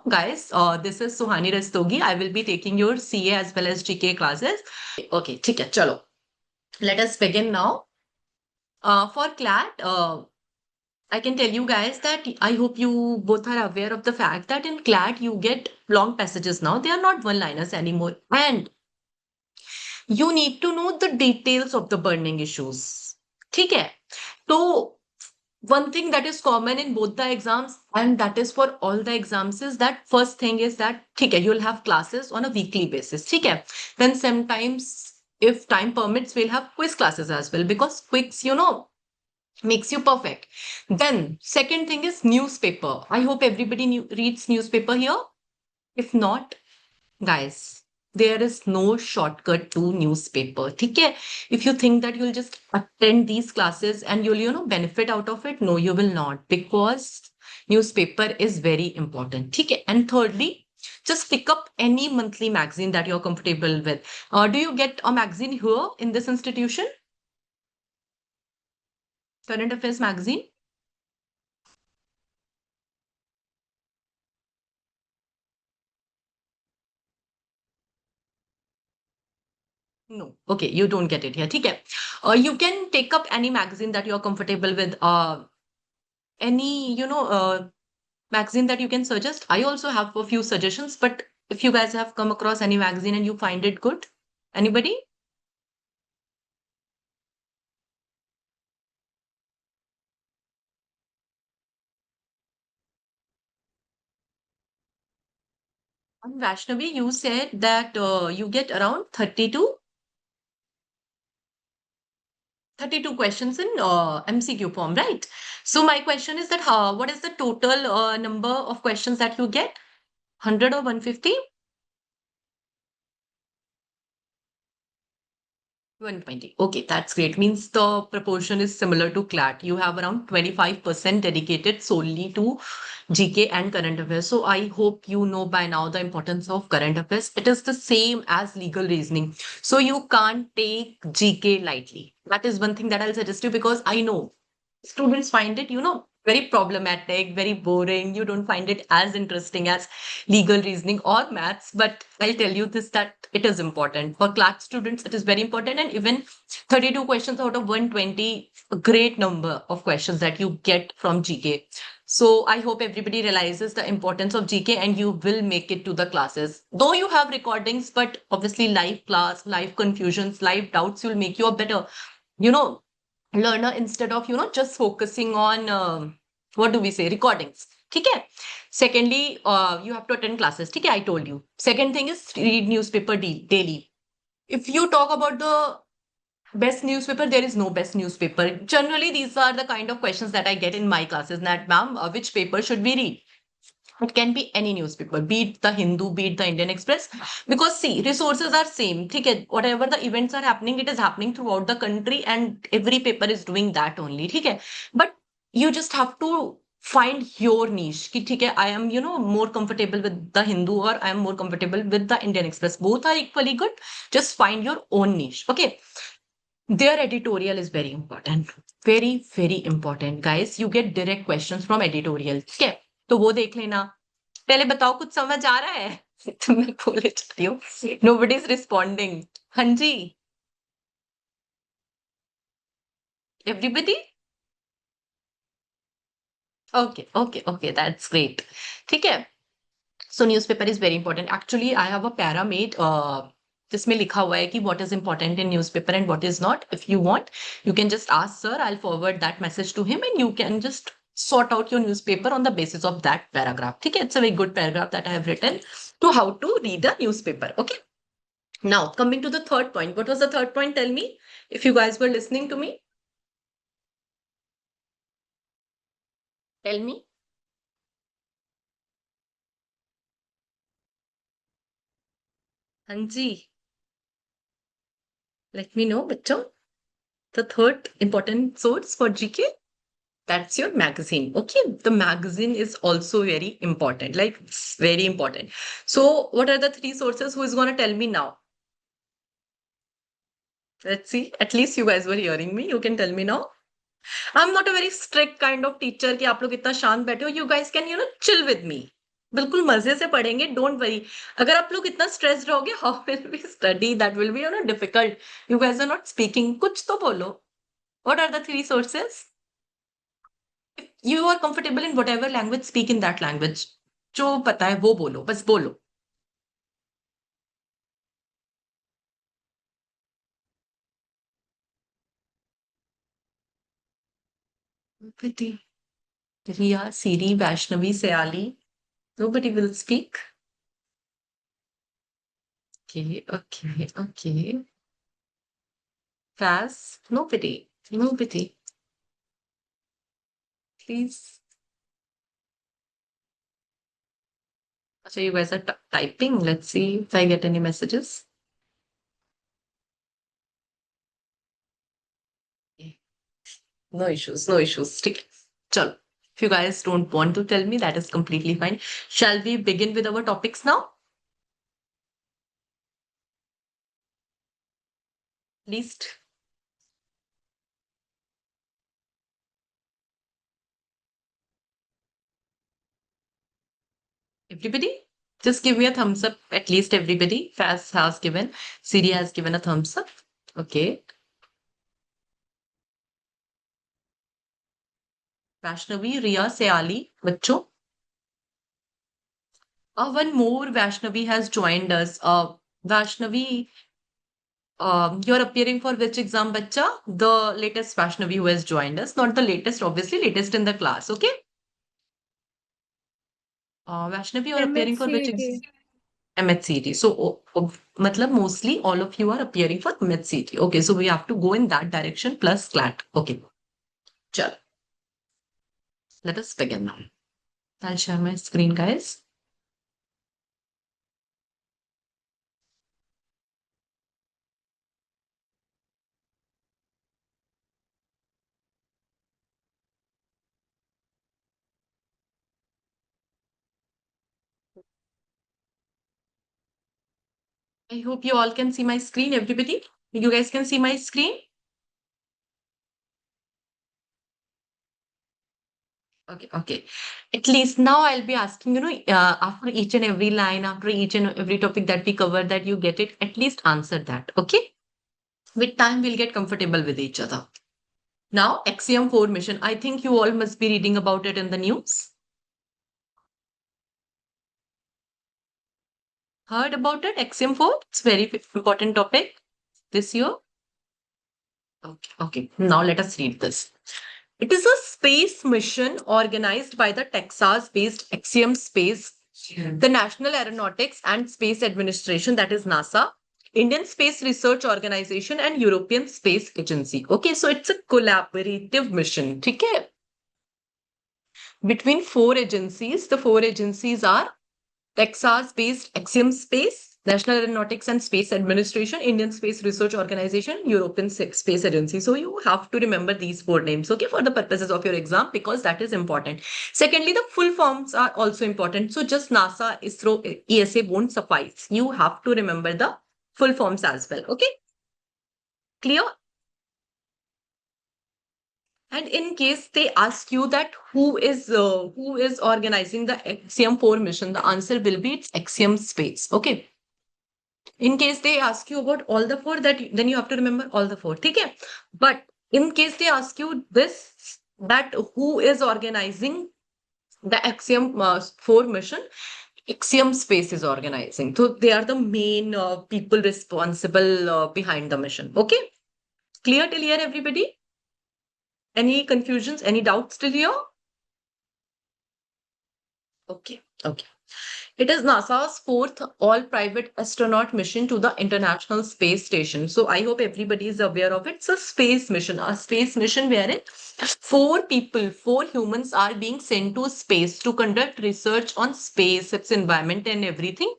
guys. This is Suhani Rastogi. I will be taking your CA as well as GK classes. Okay, ठीक है, चलो. Let us begin now. For CLAT, I can tell you guys that I hope you both are aware of the fact that in CLAT you get long passages now. They are not one-liners anymore. And you need to know the details of the burning issues. ठीक है? तो one thing that is common in both the exams and that is for all the exams is that first thing is that okay, you'll have classes on a weekly basis. Okay, then sometimes if time permits we'll have quiz classes as well because quiz makes you perfect. Then second thing is newspaper. I hope everybody reads newspaper here. If not, guys, there is no shortcut to newspaper. Okay, if you think that you'll just attend these classes and you'll benefit out of it, no, you will not, because newspaper is very important. Okay, and thirdly, just pick up any monthly magazine that you're comfortable with. Do you get a magazine here in this institution? Current Affairs magazine? No. Okay, you don't get it here. Okay. You can take up any magazine that you're comfortable with. Any magazine that you can suggest. I also have a few suggestions, but if you guys have come across any magazine and you find it good, anybody? And Vaishnavi, you said that you get around 32 questions in MCQ form, right? So my question is that what is the total number of questions that you get? 100 or 150? 120. Okay, that's great. Means the proportion is similar to CLAT. You have around 25% dedicated solely to GK and current affairs. So I hope you know by now the importance of current affairs. It is the same as legal reasoning. So you can't take GK lightly. That is one thing that I'll suggest you because I know students find it very problematic, very boring. You don't find it as interesting as legal reasoning or maths. But I'll tell you this that it is important. For CLAT students, it is very important. And even 32 questions out of 120, a great number of questions that you get from GK. So I hope everybody realizes the importance of GK and you will make it to the classes. Though you have recordings, but obviously live class, live confusions, live doubts will make you a better, you know, learner instead of just focusing on what do we say, recordings. Okay. Secondly, you have to attend classes. Okay, I told you. Second thing is read newspaper daily. If you talk about the best newspaper, there is no best newspaper. Generally, these are the kind of questions that I get in my classes. That ma'am, which paper should we read? It can be any newspaper, be it the Hindu, be it the Indian Express. Because see, resources are same. Okay, whatever the events are happening, it is happening throughout the country, and every paper is doing that only. Okay, but you just have to find your niche. कि ठीक है, I am more comfortable with the Hindu or I am more comfortable with the Indian Express. Both are equally good. Just find your own niche. Okay, their editorial is very important. Very, very important. Guys, you get direct questions from editorial. ठीक है, तो वो देख लेना. पहले बताओ कुछ समझ आ रहा है? तो मैं बोले जा रही हूँ. Nobody is responding. हाँ जी. Everybody? Okay, okay, okay. That's great. ठीक है. So newspaper is very important. Actually, I have a para made. जिसमें लिखा हुआ है कि what is important in newspaper and what is not. If you want, you can just ask sir. I'll forward that message to him and you can just sort out your newspaper on the basis of that paragraph. Okay, it's a very good paragraph that I have written to how to read a newspaper. Okay. Now, coming to the third point. What was the third point? Tell me if you guys were listening to me. Tell me. Hanji, let me know, bachcho. The third important source for GK, that's your magazine. Okay, the magazine is also very important, like it's very important. So, what are the three sources? Who is going to tell me now? Let's see. At least you guys were hearing me. You can tell me now. I'm not a very strict kind of teacher कि आप लोग इतना शांत बैठे हो. You guys can chill with me. बिल्कुल मजे से पढ़ेंगे, डोंट वरी। अगर आप लोग इतना स्ट्रेस्ड रहोगे, how will we study? That will be difficult. You guys are not speaking, कुछ तो बोलो। What are the three sources? You are comfortable in whatever language, speak in that language. जो पता है वो बोलो, बस बोलो। Nobody. Riya, Siri, Vaishnavi, Sayali. Nobody will speak. Okay, okay, okay. Faz, nobody. Nobody. Please. So you guys are typing. Let's see if I get any messages. Okay. No issues, no issues. Stick. Chalo. If you guys don't want to tell me, that is completely fine. Shall we begin with our topics now? Least. Everybody? Just give me a thumbs up. At least everybody. Faz has given. Siri has given a thumbs up. Okay. Vaishnavi, Riya, Sayali, बच्चों. One more Vaishnavi has joined us. Vaishnavi, you're appearing for which exam, bacha? The latest Vaishnavi who has joined us. Not the latest, obviously, latest in the class. Okay. Vaishnavi, you're appearing for which MHCET. exam? MHCT. So, matlab mostly all of you are appearing for MHCT. Okay, so we have to go in that direction plus CLAT. Okay. Chal. Let us begin now. I'll share my screen, guys. I hope you all can see my screen, everybody. You guys can see my screen? Okay, okay. At least now I'll be asking, after each and every line, after each and every topic that we cover, that you get it, at least answer that. Okay? With time, we'll get comfortable with each other. Now, Axiom 4 mission. I think you all must be reading about it in the news. Heard about it? Axiom 4? It's very important topic this year. Okay, okay. Now let us read this. It is a space mission organized by the Texas-based Axiom Space, the National Aeronautics and Space Administration, that is NASA, Indian Space Research Organization, and European Space Agency. Okay, so it's a collaborative mission. Okay? Between four agencies, the four agencies are Texas-based Axiom Space, National Aeronautics and Space Administration, Indian Space Research Organization, European Space Agency. So you have to remember these four names, okay, for the purposes of your exam, because that is important. Secondly, the full forms are also important. So just NASA, ISRO, ESA won't suffice. You have to remember the full forms as well, okay? Clear? And in case they ask you that who is organizing the Axiom 4 mission, the answer will be it's Axiom Space. Okay. In case they ask you about all the four, then you have to remember all the four. Okay. But in case they ask you this, that who is organizing the Axiom 4 mission, Axiom Space is organizing. So they are the main people responsible behind the mission. Okay. Clear till here, everybody? Any confusions, any doubts till here? Okay, okay. It is NASA's fourth all-private astronaut mission to the International Space Station. So I hope everybody is aware of it. It's a space mission wherein four people, four humans are being sent to space to conduct research on space, its environment and everything.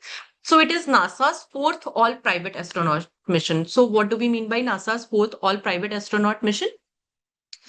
So it is NASA's fourth all-private astronaut mission. So what do we mean by NASA's fourth all-private astronaut mission?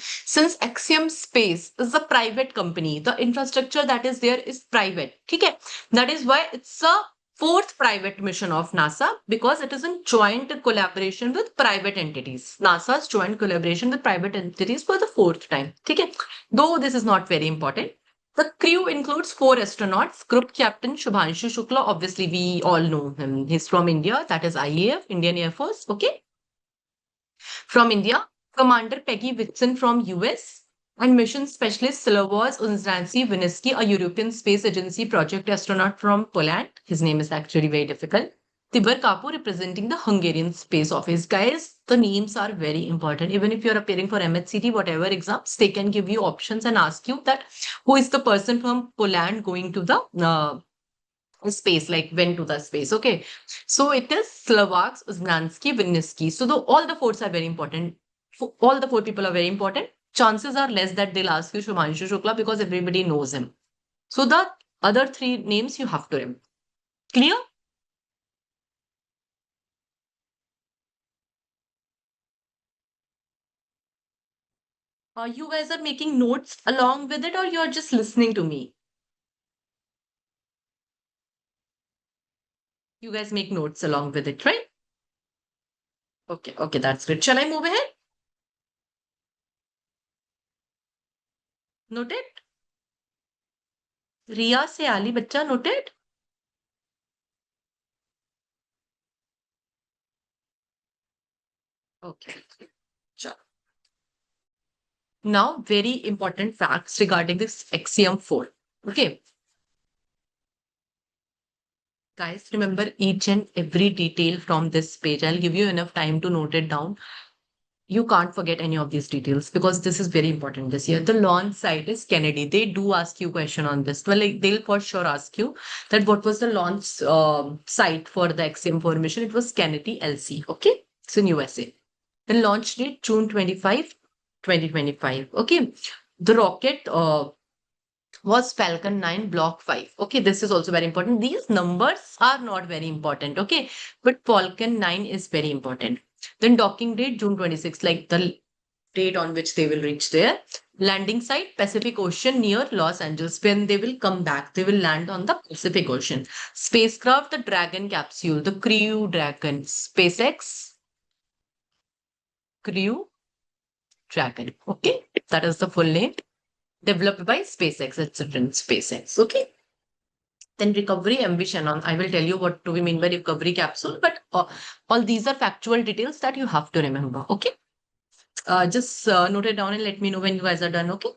Since Axiom Space is a private company, the infrastructure that is there is private. Okay? That is why it's a fourth private mission of NASA, because it is in joint collaboration with private entities. NASA's joint collaboration with private entities for the fourth time. Okay? Though this is not very important. The crew includes 4 astronauts. Group Captain Shubhanshu Shukla, obviously we all know him. He's from India, that is IAF, Indian Air Force. Okay. From India, Commander Peggy Whitson from US, and mission specialist Slavoj Uznancy Winicki, a European Space Agency project astronaut from Poland. His name is actually very difficult. Tibor Kapu representing the Hungarian Space Office. Guys, the names are very important. Even if you're appearing for MHCT, whatever exams, they can give you options and ask you that who is the person from Poland going to the space, like went to the space. Okay. So it is Slovaks, Uznansky, Winniski. So all the fours are very important. All the 4 people are very important. Chances are less that they'll ask you Shumanshu Shukla because everybody knows him. So the other 3 names you have to remember. Clear? You guys are making notes along with it, or you're just listening to me? You guys make notes along with it, right? Okay, okay, that's good. Shall I move ahead? Noted? Ria se Ali Bacha, noted? Okay. Sure. Now, very important facts regarding this Axiom 4. Okay, guys, remember each and every detail from this page. I'll give you enough time to note it down. You can't forget any of these details because this is very important this year. The launch site is Kennedy. They do ask you question on this. Well, like, they'll for sure ask you that what was the launch site for the Axiom 4 mission. It was Kennedy LC. Okay, it's in USA. The launch date June 25, 2025. Okay, the rocket was Falcon 9 Block 5. Okay, this is also very important. These numbers are not very important. Okay, but Falcon 9 is very important. Then docking date June 26, like the date on which they will reach there. Landing site Pacific Ocean near Los Angeles. When they will come back, they will land on the Pacific Ocean. Spacecraft, the Dragon capsule, the Crew Dragon. SpaceX Crew Dragon. Okay, that is the full name. Developed by SpaceX. It's written SpaceX. Okay. Then recovery ambition on. I will tell you what do we mean by recovery capsule, but all these are factual details that you have to remember. Okay. Just note it down and let me know when you guys are done. Okay.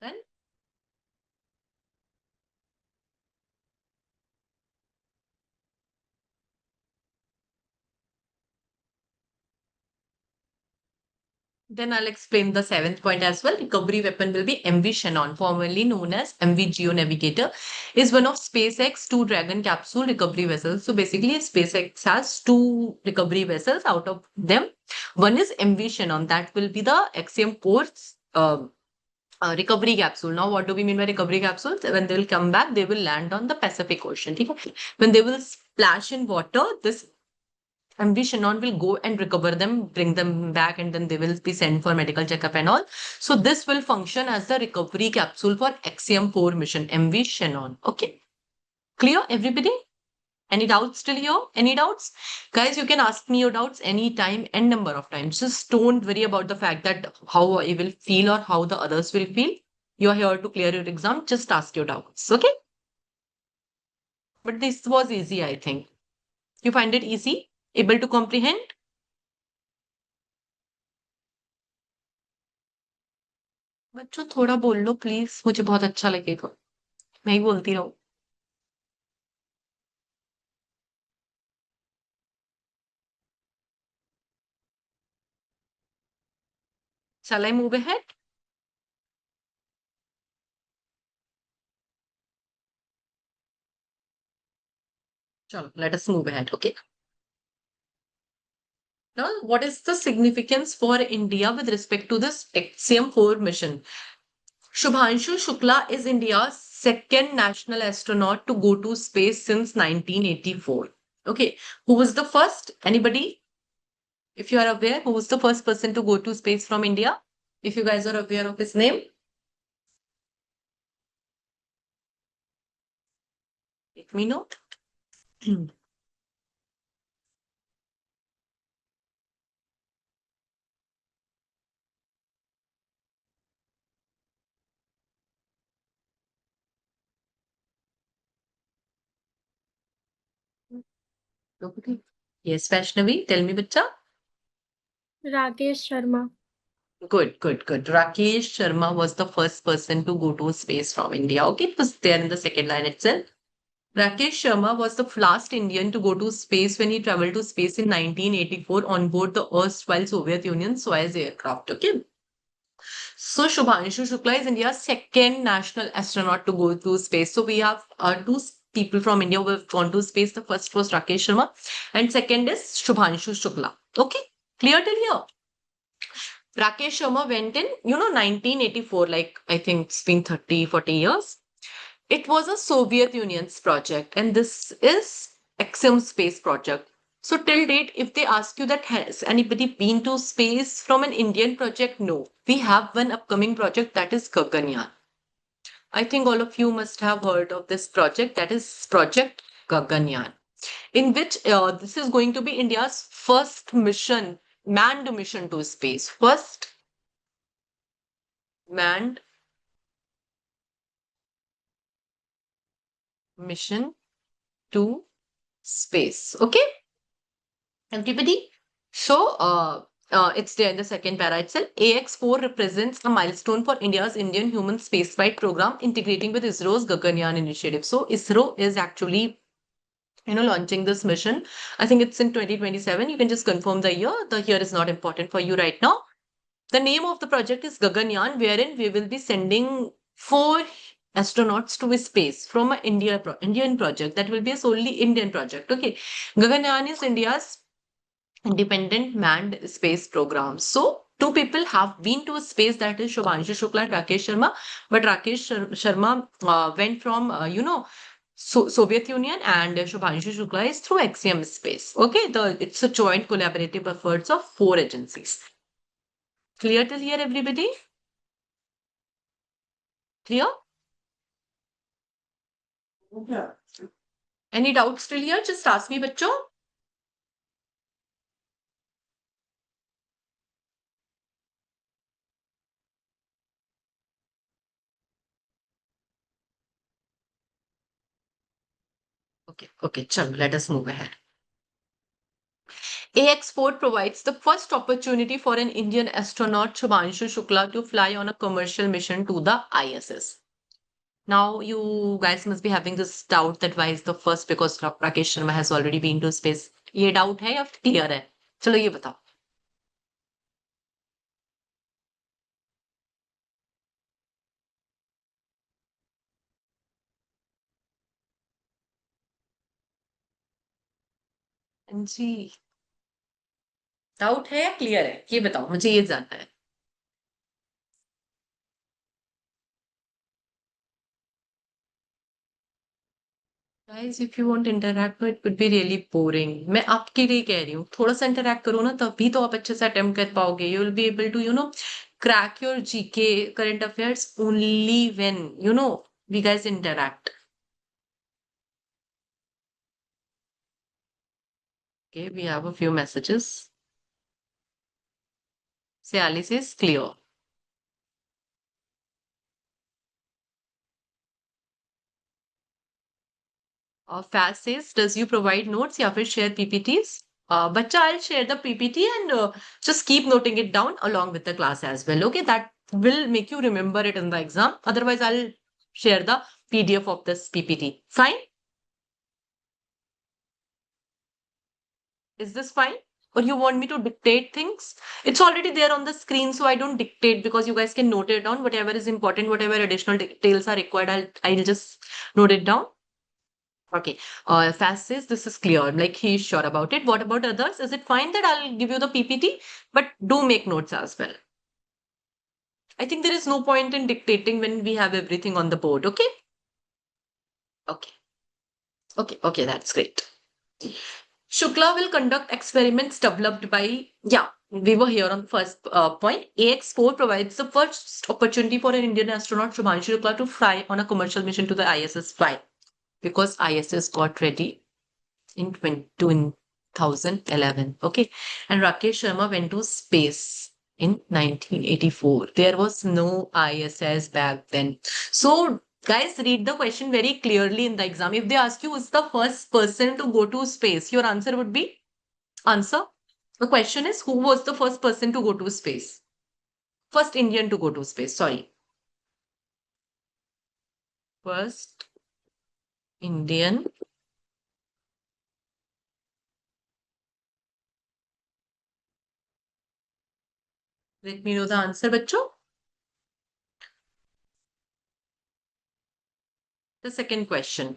Then Then I'll explain the 7th point as well. Recovery weapon will be MV Shannon, formerly known as MV Geo Navigator, is one of SpaceX 2 Dragon capsule recovery vessels. So basically, SpaceX has 2 recovery vessels. Out of them, one is MV Shannon. That will be the Axiom Ports recovery capsule. Now, what do we mean by recovery capsules? When they will come back, they will land on the Pacific Ocean. Okay? When they will splash in water, this MV Shannon will go and recover them, bring them back, and then they will be sent for medical checkup and all. So this will function as the recovery capsule for Axiom 4 mission, MV Shannon. Okay. Clear, everybody? Any doubts till here? Any doubts? Guys, you can ask me your doubts anytime and number of times. Just don't worry about the fact that how I will feel or how the others will feel. You're here to clear your exam. Just ask your doubts. Okay. But this was easy, I think. You find it easy? Able to comprehend? बच्चों थोड़ा बोल लो please मुझे बहुत अच्छा लगेगा मैं ही बोलती रहूं Shall I move ahead? Chalo, let us move ahead. Okay. Now, what is the significance for India with respect to this XCM-4 mission? Shubhanshu Shukla is India's second national astronaut to go to space since 1984. Okay, who was the first? Anybody? If you are aware, who was the first person to go to space from India? If you guys are aware of his name, let me know. Nobody? Yes, Vaishnavi, tell me, bacha. Rakesh Sharma. Good. Rakesh Sharma was the first person to go to space from India. Okay, it was there in the second line itself. Rakesh Sharma was the last Indian to go to space when he traveled to space in 1984 on board the erstwhile Soviet Union Soyuz aircraft. Okay. So Shubhanshu Shukla is India's second national astronaut to go to space. So we have people from India who have gone to space. The first was Rakesh Sharma, and second is Shubhanshu Shukla. Okay, clear till here? Rakesh Sharma went in, 1984, like I think it's been 30, 40 years. It was a Soviet Union's project, and this is Axiom Space Project. So till date, if they ask you that has anybody been to space from an Indian project, no. We have one upcoming project that is Gaganyaan. I think all of you must have heard of this project, that is Project Gaganyaan, in which this is going to be India's first mission, manned mission to space. First manned mission to space. Okay, everybody. So, it's there in the second para itself. AX4 represents a milestone for India's Indian human spaceflight program integrating with ISRO's Gaganyaan initiative. So, ISRO is actually, launching this mission. I think it's in 2027. You can just confirm the year. The year is not important for you right now. The name of the project is Gaganyaan, wherein we will be sending 4 astronauts to space from an Indian project. That will be a solely Indian project. Okay. Gaganyaan is India's independent manned space program. So, 2 people have been to space, that is Shubhanshu Shukla and Rakesh Sharma. But Rakesh Sharma went from, Soviet Union, and Shubhanshu Shukla is through Axiom Space. Okay, it's a joint collaborative efforts of 4 agencies. Clear till here, everybody? Clear? Yeah. Any doubts till here? Just ask me, bachcho. Okay, chalo, let us move ahead. AX4 provides the first opportunity for an Indian astronaut, Shubhanshu Shukla, to fly on a commercial mission to the ISS. Now, you guys must be having this doubt that why is the first, because Rakesh Sharma has already been to space. ये doubt है या clear है? चलो ये बताओ. जी, doubt है या clear है? ये बताओ, मुझे ये जानना है. Guys, if you won't interact, no, it would be really boring. मैं आपके लिए कह रही हूँ, थोड़ा सा interact करो ना, तभी तो आप अच्छे से attempt कर पाओगे. You will be able to, crack your GK current affairs only when, we guys interact. Okay, we have a few messages. Say Alice is clear. Faz says, does you provide notes या फिर share PPTs? Bachcha, I'll share the PPT and just keep noting it down along with the class as well. Okay, that will make you remember it in the exam. Otherwise, I'll share the PDF of this PPT. Fine? Is this fine? Or you want me to dictate things? It's already there on the screen, so I don't dictate because you guys can note it down. Whatever is important, whatever additional details are required, I'll just note it down. Okay. Fast says this is clear. Like he's sure about it. What about others? Is it fine that I'll give you the PPT? But do make notes as well. I think there is no point in dictating when we have everything on the board. Okay. Okay. Okay. That's great. Shukla will conduct experiments developed by, yeah, we were here on the first point. AX4 provides the first opportunity for an Indian astronaut, Shubhanshu Shukla, to fly on a commercial mission to the ISS. Why? Because ISS got ready in 2011. Okay. And Rakesh Sharma went to space in 1984. There was no ISS back then. So, guys, read the question very clearly in the exam. If they ask you, who's the first person to go to space, your answer would be answer. The question is, who was the first person to go to space? First Indian to go to space. Sorry. First Indian. Let me know the answer, bachcho. The second question.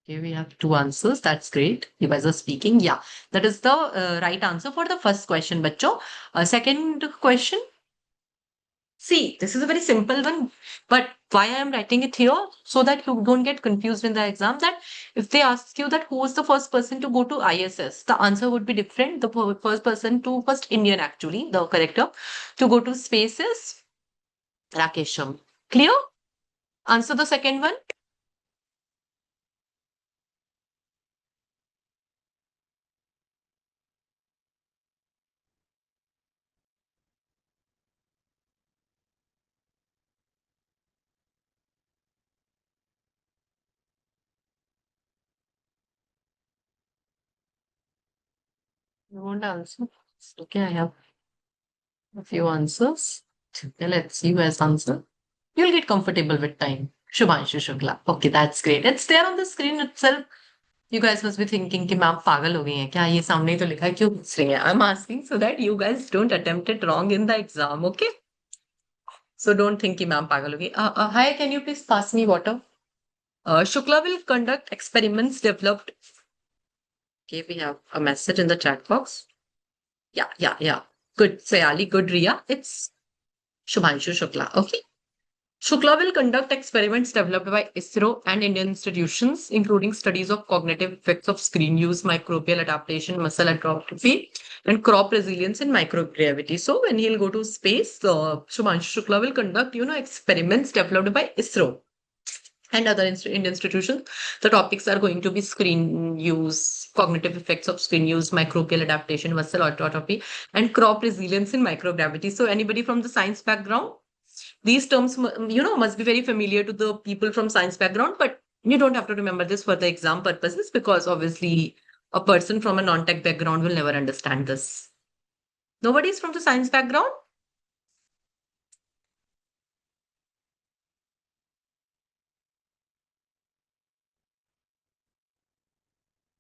Okay, we have two answers. That's great. You guys are speaking. Yeah, that is the right answer for the first question, bachcho. Second question. See, this is a very simple one, but why I am writing it here so that you don't get confused in the exam. That if they ask you that who was the first person to go to ISS, the answer would be different. The first person to first Indian actually, the corrector to go to space is Rakesh Sharma. Clear? Answer the second one. You won't answer. Okay, I have a few answers. Okay, let's see who has answered. You'll get comfortable with time. Shubhanshu Shukla. Okay, that's great. It's there on the screen itself. You guys must be thinking कि ma'am पागल हो गई हैं क्या ये सामने ही तो लिखा है क्यों पूछ रही हैं I'm asking so that you guys don't attempt it wrong in the exam, okay? So don't think कि मैम पागल हो गई. Hi, can you please pass me water? Shukla will conduct experiments developed. Okay, we have a message in the chat box. Yeah. Good, Sayali. Good, Ria. It's Shubhanshu Shukla. Okay. Shukla will conduct experiments developed by ISRO and Indian institutions, including studies of cognitive effects of screen use, microbial adaptation, muscle atrophy, and crop resilience in microgravity. So when he'll go to space, Shubhanshu Shukla will conduct, experiments developed by ISRO and other Indian institutions. The topics are going to be screen use, cognitive effects of screen use, microbial adaptation, muscle atrophy, and crop resilience in microgravity. So anybody from the science background? These terms, must be very familiar to the people from science background, but you don't have to remember this for the exam purposes because obviously a person from a non-tech background will never understand this. Nobody's from the science background?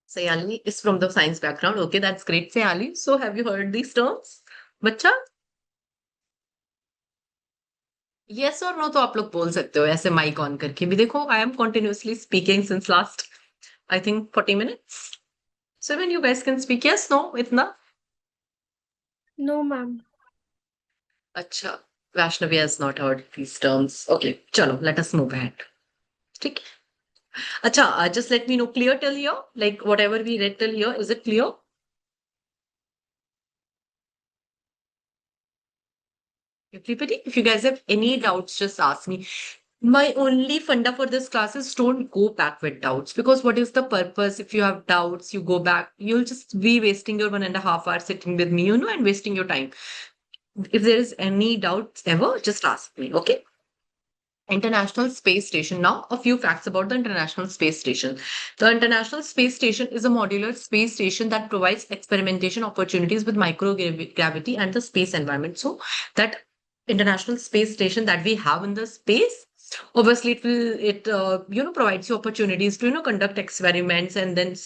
Sayali is from the science background. Okay, that's great, Sayali. So have you heard these terms? Bacha? Yes or no तो आप लोग बोल सकते हो ऐसे mic on करके भी देखो I am continuously speaking since last I think 40 minutes. So when you guys can speak yes, no, itna? No, ma'am. Acha, Vaishnavi has not heard these terms. Okay, chalo, let us move ahead. ठीक है. Acha, just let me know, clear till here? Like whatever we read till here, is it clear? Everybody, if you guys have any doubts, just ask me. My only funda for this class is don't go back with doubts because what is the purpose? If you have doubts, you go back, you'll just be wasting your 1.5 hours sitting with me, and wasting your time. If there is any doubts ever, just ask me, okay? International Space Station. Now, a few facts about the International Space Station. The International Space Station is a modular space station that provides experimentation opportunities with microgravity and the space environment. So, that International Space Station that we have in the space, obviously it provides you opportunities to conduct experiments and then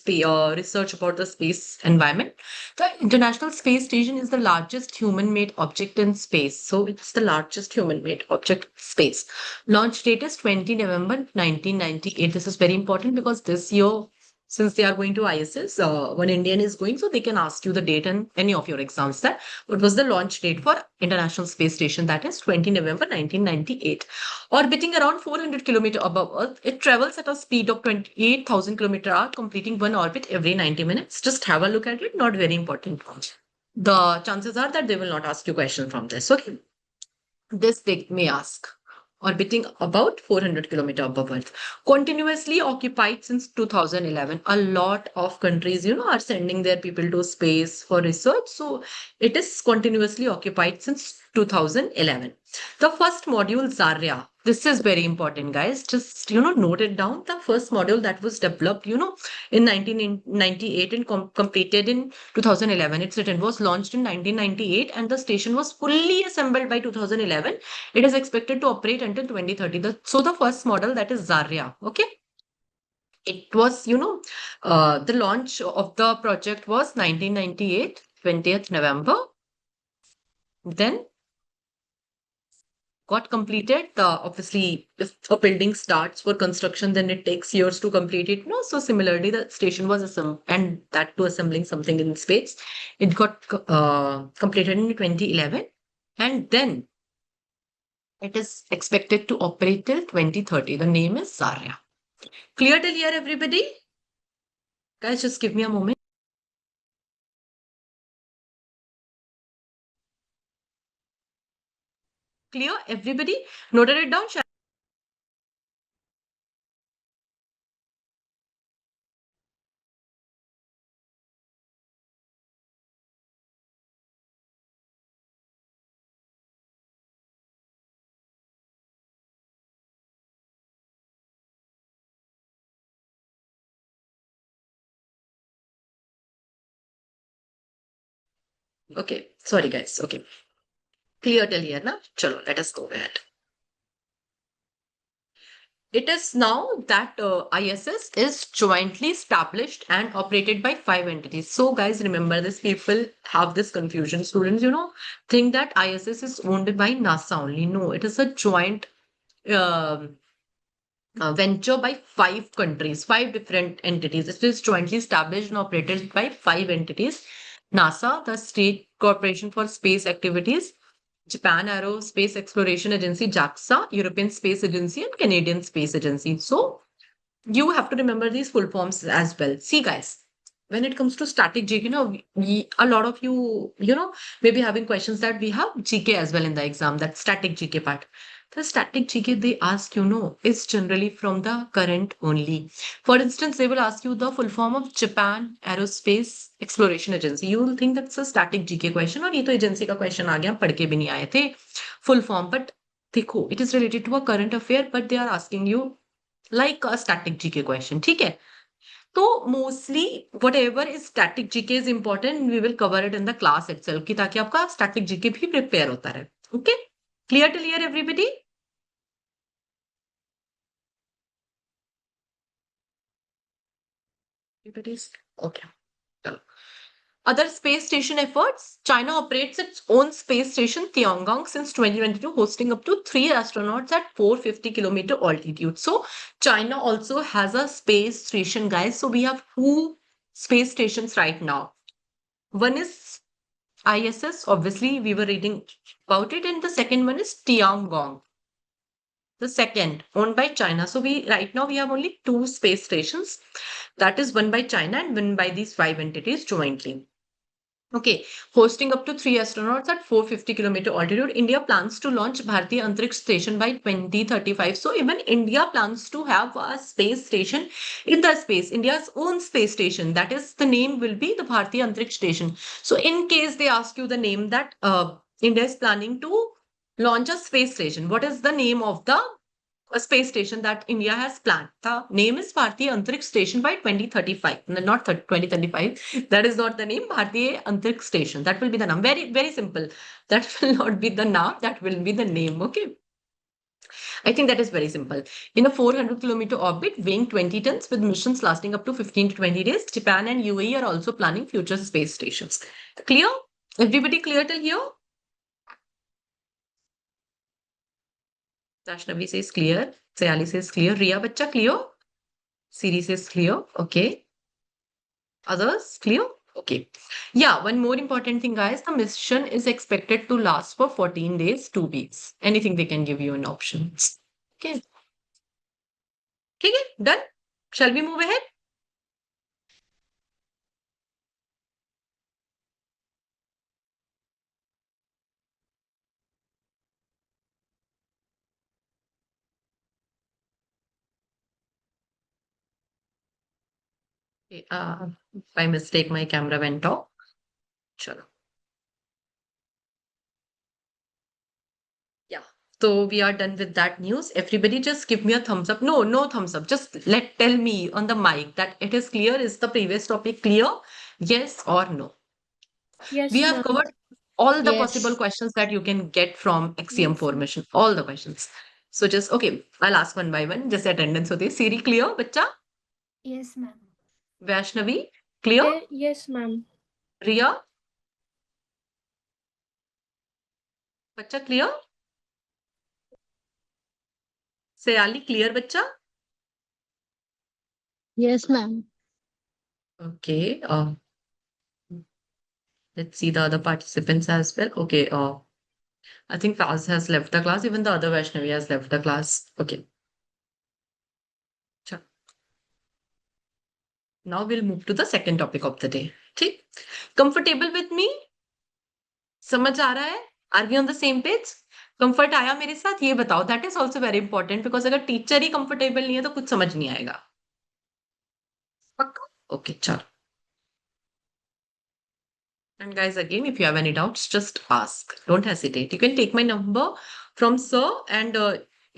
research about the space environment. The International Space Station is the largest human-made object in space. So it's the largest human-made object in space. Launch date is 20 November 1998. This is very important because this year, since they are going to ISS, one Indian is going, so they can ask you the date in any of your exams. That what was the launch date for International Space Station? That is 20 November 1998. Orbiting around 400 kilometers above Earth, it travels at a speed of 28,000 kilometers per hour, completing one orbit every 90 minutes. Just have a look at it. Not very important. The chances are that they will not ask you question from this. Okay. This they may ask. Orbiting about 400 kilometers above Earth. Continuously occupied since 2011. A lot of countries, are sending their people to space for research. So it is continuously occupied since 2011. The first module, Zarya. This is very important, guys. Just, note it down. The first module that was developed, in 1998 and completed in 2011. It's written was launched in 1998 and the station was fully assembled by 2011. It is expected to operate until 2030. So the first model, that is Zarya. Okay. It was, the launch of the project was 1998, 20th November. Then got completed. Obviously, if a building starts for construction, then it takes years to complete it. No, so similarly, the station was assembled, and that to assembling something in space. It got completed in 2011, and then it is expected to operate till 2030. The name is Zarya. Clear till here, everybody? Guys, just give me a moment. Clear, everybody? Noted it down. Okay, sorry guys. Okay, clear till here, na? Chalo, let us go ahead. It is now that ISS is jointly established and operated by 5 entities. So, guys, remember this. People have this confusion. Students, think that ISS is owned by NASA only. No, it is a joint um venture by 5 countries, 5 different entities. It is jointly established and operated by 5 entities. NASA, the State Corporation for Space Activities, Japan Aerospace Exploration Agency, JAXA, European Space Agency, and Canadian Space Agency. So you have to remember these full forms as well. See, guys, when it comes to static GK, a lot of you, maybe having questions that we have GK as well in the exam, that static GK part. The static GK they ask, is generally from the current only. For instance, they will ask you the full form of Japan Aerospace Exploration Agency. You will think that's a static GK question, और ये तो agency का question आ गया, पढ़ के भी नहीं आए थे full form. But देखो, it is related to a current affair, but they are asking you like a static GK question. ठीक है? तो mostly whatever is static GK is important. We will cover it in the class itself, कि ताकि आपका static GK भी prepare होता रहे. Okay? Clear till here, everybody? Everybody's okay. Chalo. Other space station efforts. China operates its own space station, Tiangong, since 2022, hosting up to 3 astronauts at 450-kilometer altitude. So, China also has a space station, guys. So, we have 2 space stations right now. One is ISS, obviously, we were reading about it, and the second one is Tiangong. The second, owned by China. So we right now we have only 2 space stations. That is one by China and one by these 5 entities jointly. Okay, hosting up to 3 astronauts at 450-kilometer altitude. India plans to launch Bharatiya Antariksh Station by 2035. So even India plans to have a space station in the space, India's own space station. That is, the name will be the Bharatiya Antariksh Station. So in case they ask you the name that India is planning to launch a space station, what is the name of the a space station that India has planned. The name is Bharatiya Antariksh Station by 2035. No, not 2035. That is not the name. Bharatiya Antariksh Station. That will be the name. Very, very simple. That will not be the name. That will be the name. Okay. I think that is very simple. In a 400-kilometer orbit weighing 20 tons with missions lasting up to 15 to 20 days, Japan and UAE are also planning future space stations. Clear? Everybody clear till here? Vaishnavi says clear. Sayali says clear. Riya Bacha clear. Siri says clear. Okay. Others clear? Okay. Yeah, one more important thing, guys. The mission is expected to last for 14 days, 2 weeks. Anything they can give you in options. Okay. Okay, done. Shall we move ahead? Okay, by mistake, my camera went off. Chalo. Yeah. So we are done with that news. Everybody just give me a thumbs up. No, no thumbs up. Just tell me on the mic that it is clear. Is the previous topic clear? Yes or no? We Yes, have ma'am. covered all the possible Yes. questions that you can get from XCM Yes. formation. All the questions. So just okay, I'll ask one by one. Just attendance होती है. Siri clear, बच्चा? Yes, ma'am. Vaishnavi clear? Yes, ma'am. Riya, बच्चा clear? Sayali clear, बच्चा? Yes, ma'am. Okay. Let's see the other participants as well. Okay. I think Faz has left the class. Even the other Vaishnavi has left the class. Okay. Sure. Now we'll move to the second topic of the day. ठीक? Comfortable with me? समझ आ रहा है? Are we on the same page? Comfort आया मेरे साथ ये बताओ. That is also very important because अगर टीचर ही कंफर्टेबल नहीं है तो कुछ समझ नहीं आएगा. पक्का? ओके चलो. And guys, again, if you have any doubts, just ask. Don't hesitate. You can take my number from sir. And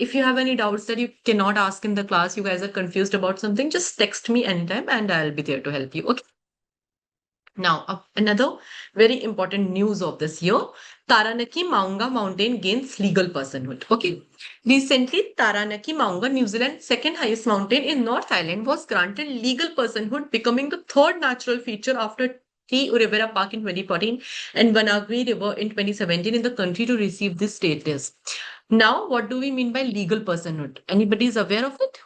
if you have any doubts that you cannot ask in the class, you guys are confused about something, just text me anytime and I'll be there to help you. Okay. Now, another very important news of this year, Taranaki Maunga Mountain gains legal personhood. Okay. Recently, Taranaki Maunga, New Zealand's second highest mountain in North Island, was granted legal personhood, becoming the third natural feature after T. Urevera Park in 2014 and Vanagri River in 2017 in the country to receive this status. Now, what do we mean by legal personhood? Anybody is aware of it?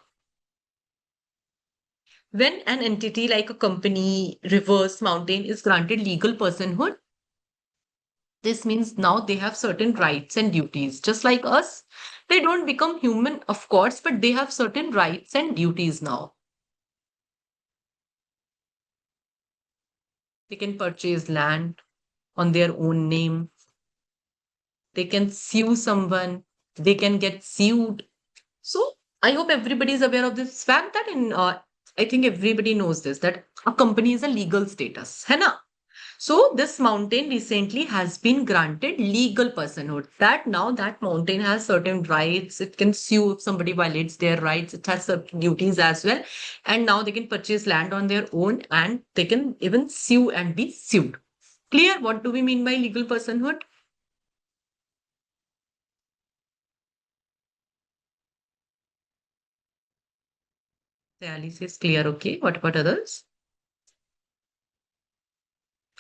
When an entity like a company, rivers, mountain is granted legal personhood, this means now they have certain rights and duties. Just like us, they don't become human, of course, but they have certain rights and duties now. They can purchase land on their own name. They can sue someone. They can get sued. So I hope everybody is aware of this fact that I think everybody knows this, that a company is a legal status. है ना? So this mountain recently has been granted legal personhood. That now that mountain has certain rights. It can sue if somebody violates their rights. It has certain duties as well. And now they can purchase land on their own and they can even sue and be sued. Clear? What do we mean by legal personhood? The Alice is clear. Okay. What about others?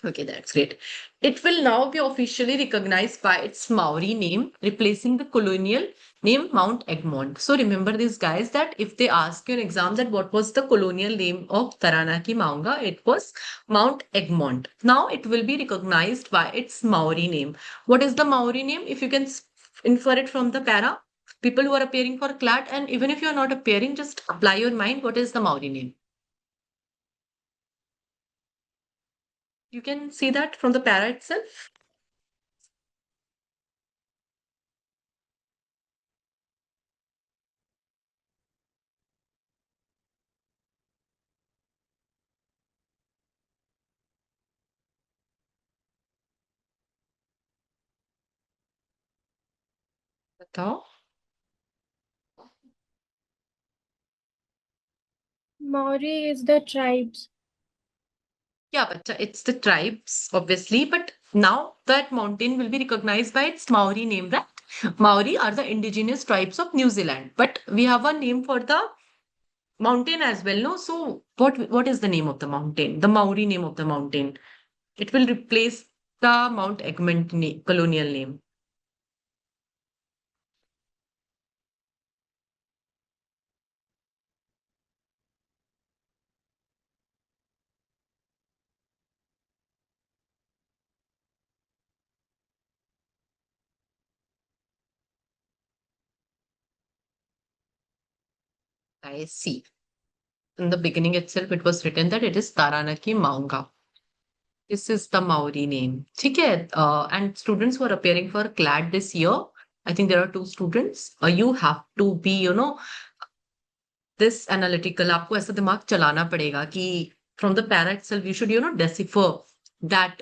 Okay, that's great. It will now be officially recognized by its Maori name, replacing the colonial name Mount Egmont. So remember these guys that if they ask you in exam that what was the colonial name of Taranaki Maunga, it was Mount Egmont. Now it will be recognized by its Maori name. What is the Maori name? If you can infer it from the para, people who are appearing for CLAT, and even if you are not appearing, just apply your mind. What is the Maori name? You can see that from the para itself. बताओ. Maori is the tribes. Yeah, but it's the tribes, obviously. But now that mountain will be recognized by its Maori name, right? Maori are the indigenous tribes of New Zealand. But we have a name for the mountain as well, no? So what is the name of the mountain? The Maori name of the mountain. It will replace the Mount Egmont colonial name. I see. In the beginning itself, it was written that it is Taranaki Maunga. This is the Maori name. Okay, and students who are appearing for CLAD this year, I think there are two students. You have to be, this analytical. आपको ऐसा दिमाग चलाना पड़ेगा कि from the para itself, you should, decipher that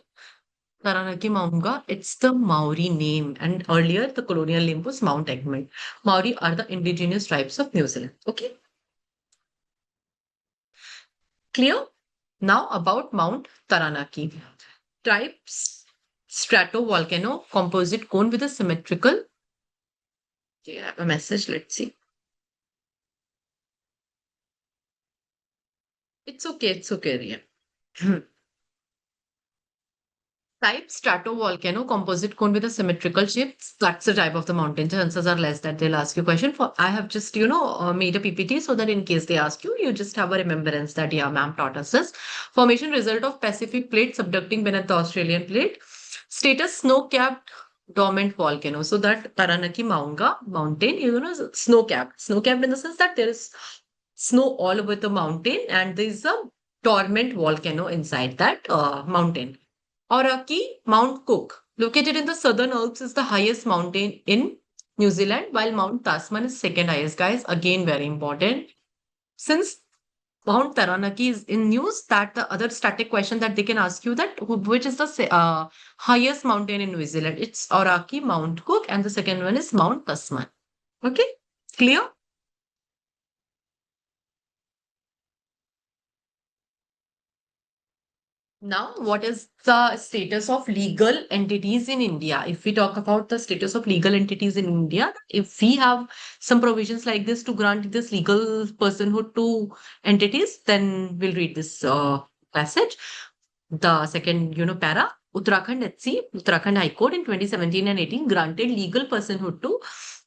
Taranaki Maunga, it's the Maori name. And earlier, the colonial name was Mount Egmont. Maori are the indigenous tribes of New Zealand. Okay, clear? Now about Mount Taranaki. Types stratovolcano composite cone with a symmetrical. Do you have a message? Let's see. It's okay. It's okay, Riya. Type stratovolcano composite cone with a symmetrical shape. That's the type of the mountain. Chances are less that they'll ask you a question. For I have just made a PPT so that in case they ask you, you just have a remembrance that yeah, ma'am taught us this. Formation result of Pacific plate subducting beneath the Australian plate. Status snow-capped dormant volcano. So that Taranaki Maunga mountain, is snow-capped. Snow-capped in the sense that there is snow all over the mountain and there is a dormant volcano inside that mountain. Aoraki Mount Cook, located in the Southern Alps, is the highest mountain in New Zealand, while Mount Tasman is second highest, guys. Again, very important. Since Mount Taranaki is in news, that the other static question that they can ask you that which is the highest mountain in New Zealand? It's Aoraki, Mount Cook, and the second one is Mount Tasman. Okay, clear? Now, what is the status of legal entities in India? If we talk about the status of legal entities in India, if we have some provisions like this to grant this legal personhood to entities, then we'll read this passage. The second, para. Uttarakhand HC, Uttarakhand High Court in 2017 and 18 granted legal personhood to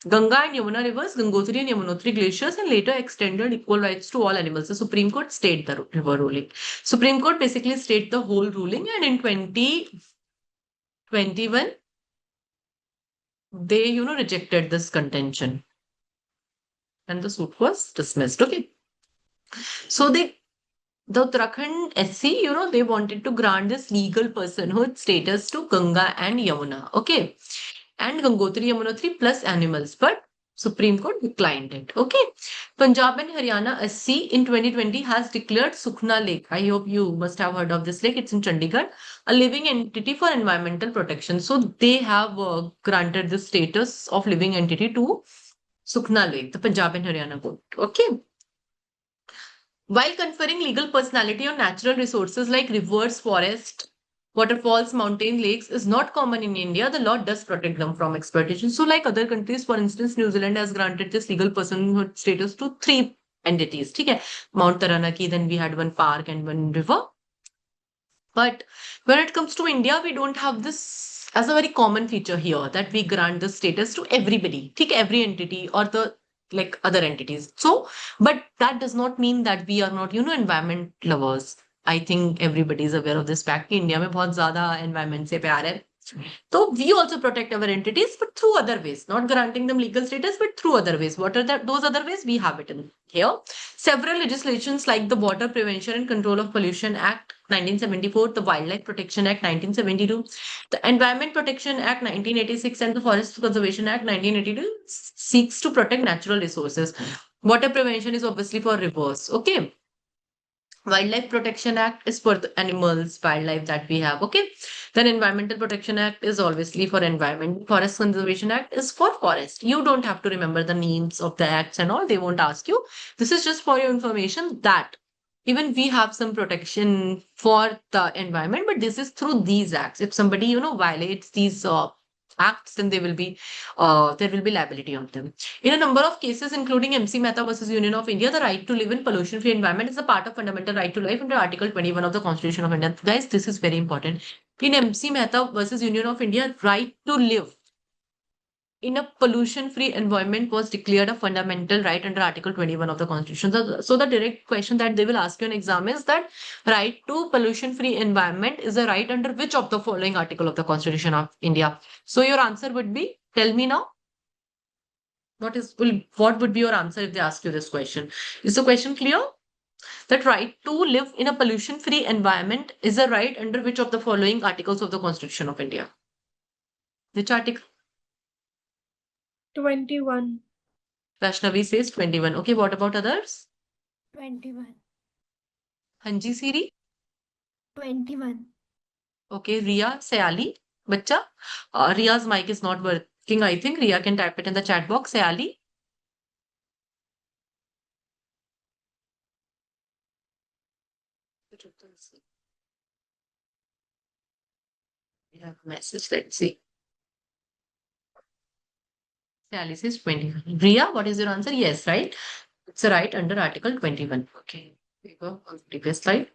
Ganga and Yamuna rivers, Gangotri and Yamunotri glaciers, and later extended equal rights to all animals. The Supreme Court stayed the river ruling. Supreme Court basically stayed the whole ruling, and in 2021, they, rejected this contention. And the suit was dismissed. Okay. So the Uttarakhand SC, they wanted to grant this legal personhood status to Ganga and Yamuna. Okay. And Gangotri, Yamunotri plus animals. But Supreme Court declined it. Okay. Punjab and Haryana SC in 2020 has declared Sukhna Lake. I hope you must have heard of this lake. It's in Chandigarh, a living entity for environmental protection. So they have granted the status of living entity to Sukhna Lake, the Punjab and Haryana court. Okay. While conferring legal personality on natural resources like rivers, forest, waterfalls, mountain, lakes is not common in India, the law does protect them from exploitation. So like other countries, for instance, New Zealand has granted this legal personhood status to 3 entities. Okay? Mount Taranaki, then we had one park and one river. But when it comes to India, we don't have this as a very common feature here that we grant the status to everybody, every entity or the like other entities. So, but that does not mean that we are not, environment lovers. I think everybody is aware of this fact कि India में बहुत ज़्यादा environment से प्यार है. So we also protect our entities, but through other ways, not granting them legal status, but through other ways. What are those other ways? We have it in here. Several legislations like the Water Prevention and Control of Pollution Act 1974, the Wildlife Protection Act 1972, the Environment Protection Act 1986, and the Forest Conservation Act 1982 seeks to protect natural resources. Water prevention is obviously for rivers. Okay. Wildlife Protection Act is for the animals, wildlife that we have. Okay. Then Environmental Protection Act is obviously for environment. Forest Conservation Act is for forest. You don't have to remember the names of the acts and all. They won't ask you. This is just for your information that even we have some protection for the environment, but this is through these acts. If somebody, violates these acts, then there will be liability on them. In a number of cases, including MC Mehta versus Union of India, the right to live in pollution-free environment is a part of fundamental right to life under Article 21 of the Constitution of India. Guys, this is very important. In MC Mehta versus Union of India, right to live in a pollution-free environment was declared a fundamental right under Article 21 of the Constitution. So the direct question that they will ask you in exam is that right to pollution-free environment is a right under which of the following article of the Constitution of India? So your answer would be, tell me now, what would be your answer if they ask you this question? Is the question clear? That right to live in a pollution-free environment is a right under which of the following articles of the Constitution of India? Which article? 21. Vaishnavi says 21. Okay, what about others? 21. Hanji Siri? 21. Okay, Ria Sayali. Bacha? Ria's mic is not working, I think. Ria can type it in the chat box. Sayali? We have a message. Let's see. Sayali says 21. Ria, what is your answer? Yes, right? It's a right under Article 21. Okay, we go on the previous slide.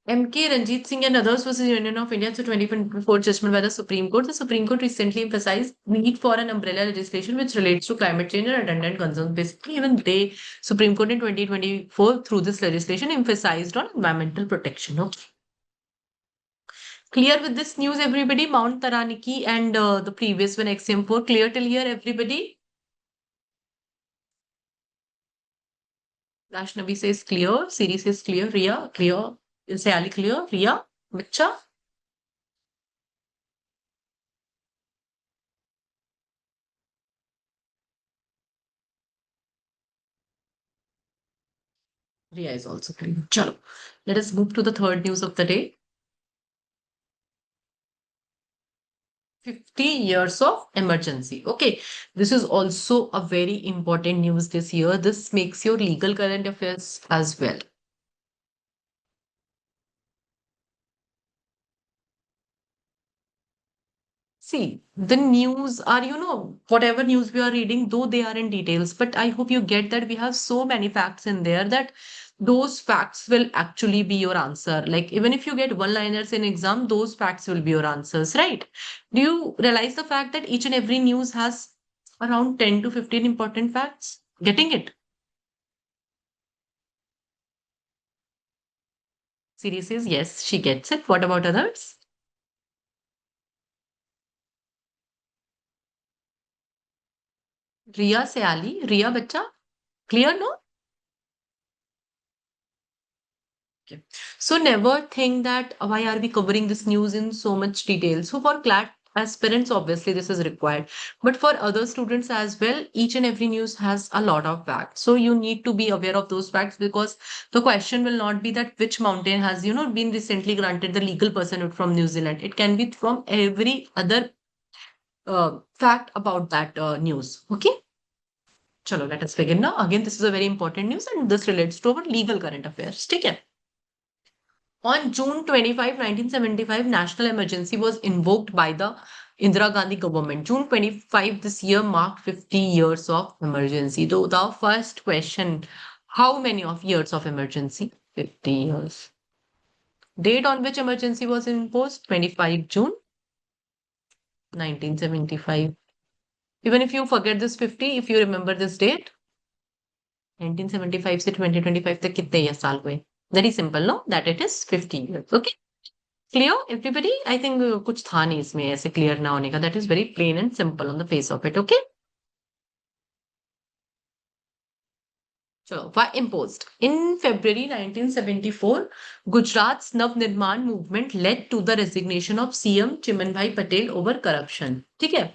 MK Ranjit Singh and others versus Union of India. So 2024 judgment by the Supreme Court. The Supreme Court recently emphasized need for an umbrella legislation which relates to climate change and attendant concerns. Basically, even Supreme Court in 2024 through this legislation emphasized on environmental protection. Okay. Clear with this news, everybody? Mount Taranaki and the previous one, XM4. Clear till here, everybody? Rashnavi says clear. Siri says clear. Ria, clear. Sayali clear. Ria, Bacha? Ria is also clear. Chalo. Let us move to the third news of the day. 50 years of emergency. Okay, this is also a very important news this year. This makes your legal current affairs as well. See, the news are, whatever news we are reading, though they are in details, but I hope you get that we have so many facts in there that those facts will actually be your answer. Like, even if you get one-liners in exam, those facts will be your answers, right? Do you realize the fact that each and every news has around 10 to 15 important facts? Getting it? Siri says, yes, she gets it. What about others? Ria Sayali, Ria Bacha, clear, no? Okay. So never think that why are we covering this news in so much detail? So for CLAT aspirants, obviously this is required. But for other students as well, each and every news has a lot of facts. So you need to be aware of those facts because the question will not be that which mountain has, been recently granted the legal personhood from New Zealand. It can be from every other fact about that news. Okay. Chalo, let us begin now. Again, this is a very important news and this relates to our legal current affairs. Take care. On June 25, 1975, national emergency was invoked by the Indira Gandhi government. June 25 this year marked 50 years of emergency. Though the first question, how many of years of emergency? 50 years. Date on which emergency was imposed? 25 June 1975. Even if you forget this 50, if you remember this date, 1975 से 2025 तक कितने ये साल हुए? Very simple, no? That it is 50 years. Okay. Clear, everybody? I think कुछ था नहीं इसमें ऐसे clear ना होने का. That is very plain and simple on the face of it. Okay. So, why imposed? In February 1974, Gujarat's Nav Nirman movement led to the resignation of CM Chimanbhai Patel over corruption. ठीक है?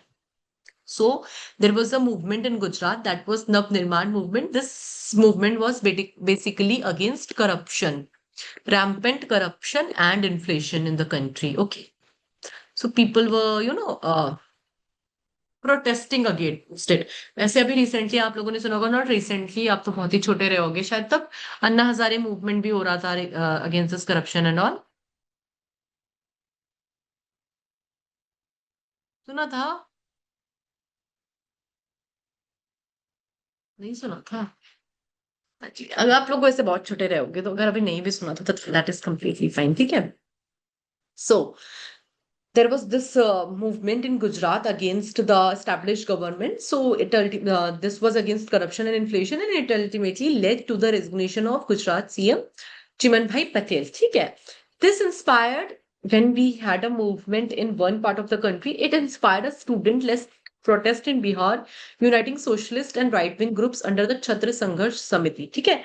So there was a movement in Gujarat that was Nav Nirman movement. This movement was basically against corruption, rampant corruption and inflation in the country. Okay. So people were, protesting against it. वैसे अभी recently आप लोगों ने सुना होगा, not recently, आप तो बहुत ही छोटे रहे होगे शायद, तब अन्ना हजारे मूवमेंट भी हो रहा था against this corruption and all. सुना था? नहीं सुना था? अच्छा, अगर आप लोग वैसे बहुत छोटे रहे होगे, तो अगर अभी नहीं भी सुना था तो दैट इज कम्प्लीटली फाइन, ठीक है। सो there was this movement in Gujarat against the established government. So this was against corruption and inflation, and it ultimately led to the resignation of Gujarat CM Chimanbhai Patel. ठीक है? This inspired, when we had a movement in one part of the country, it inspired a student-less protest in Bihar, uniting socialist and right-wing groups under the Chhatra Sangharsh Samiti. ठीक है?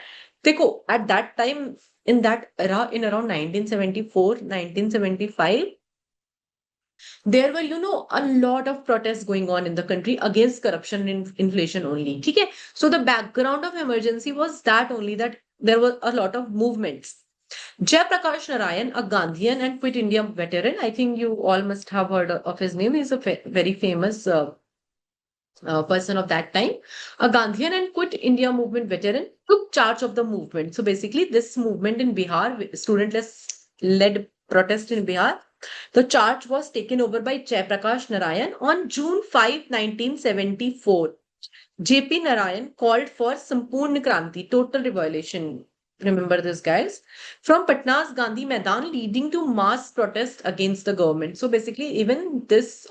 देखो, at that time, in that era, in around 1974, 1975, there were, a lot of protests going on in the country against corruption and inflation only. Okay? So the background of emergency was that only, that there were a lot of movements. Jayaprakash Narayan, a Gandhian and Quit India veteran, I think you all must have heard of his name. He's a very famous person of that time. A Gandhian and Quit India movement veteran took charge of the movement. So basically, this movement in Bihar, student-less led protest in Bihar, the charge was taken over by Jayaprakash Narayan on June 5, 1974. JP Narayan called for Sampurna Kranti, total revolution. Remember this, guys? From Patna's Gandhi Maidan, leading to mass protest against the government. So basically, even this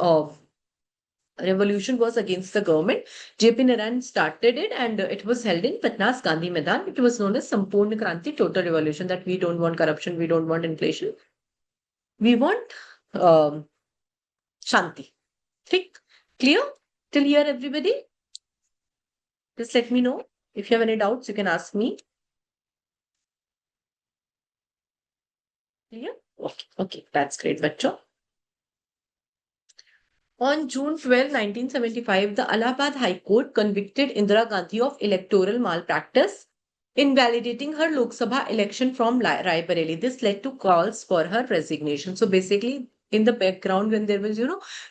revolution was against the government. JP Narayan started it, and it was held in Patna's Gandhi Maidan. It was known as Sampurna Kranti, total revolution, that we don't want corruption, we don't want inflation. We want Shanti. Think clear till here, everybody? Just let me know. If you have any doubts, you can ask me. Clear? Okay, that's great, bachcho. On June 12, 1975, the Allahabad High Court convicted Indira Gandhi of electoral malpractice, invalidating her Lok Sabha election from Raebareli. This led to calls for her resignation. So basically, in the background, when there was,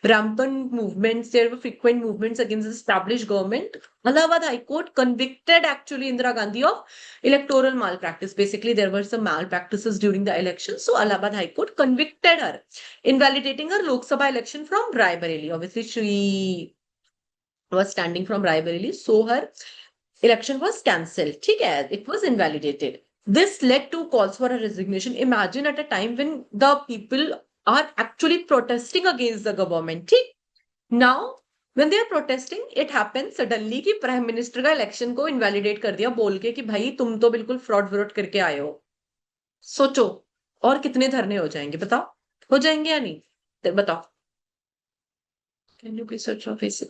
rampant movements, there were frequent movements against the established government, Allahabad High Court convicted actually Indira Gandhi of electoral malpractice. Basically, there were some malpractices during the election. So Allahabad High Court convicted her, invalidating her Lok Sabha election from Raebareli. Obviously, she was standing from Raebareli, so her election was cancelled. It was invalidated. This led to calls for a resignation. Imagine at a time when the people are actually protesting against the government. Now, when they are protesting, it happens suddenly कि prime minister का election को invalidate कर दिया, बोल के कि भाई तुम तो बिल्कुल फ्रॉड व्रॉड करके आए हो। सोचो, और कितने धरने हो जाएंगे, बताओ, हो जाएंगे या नहीं? तो बताओ। Can you please search of face?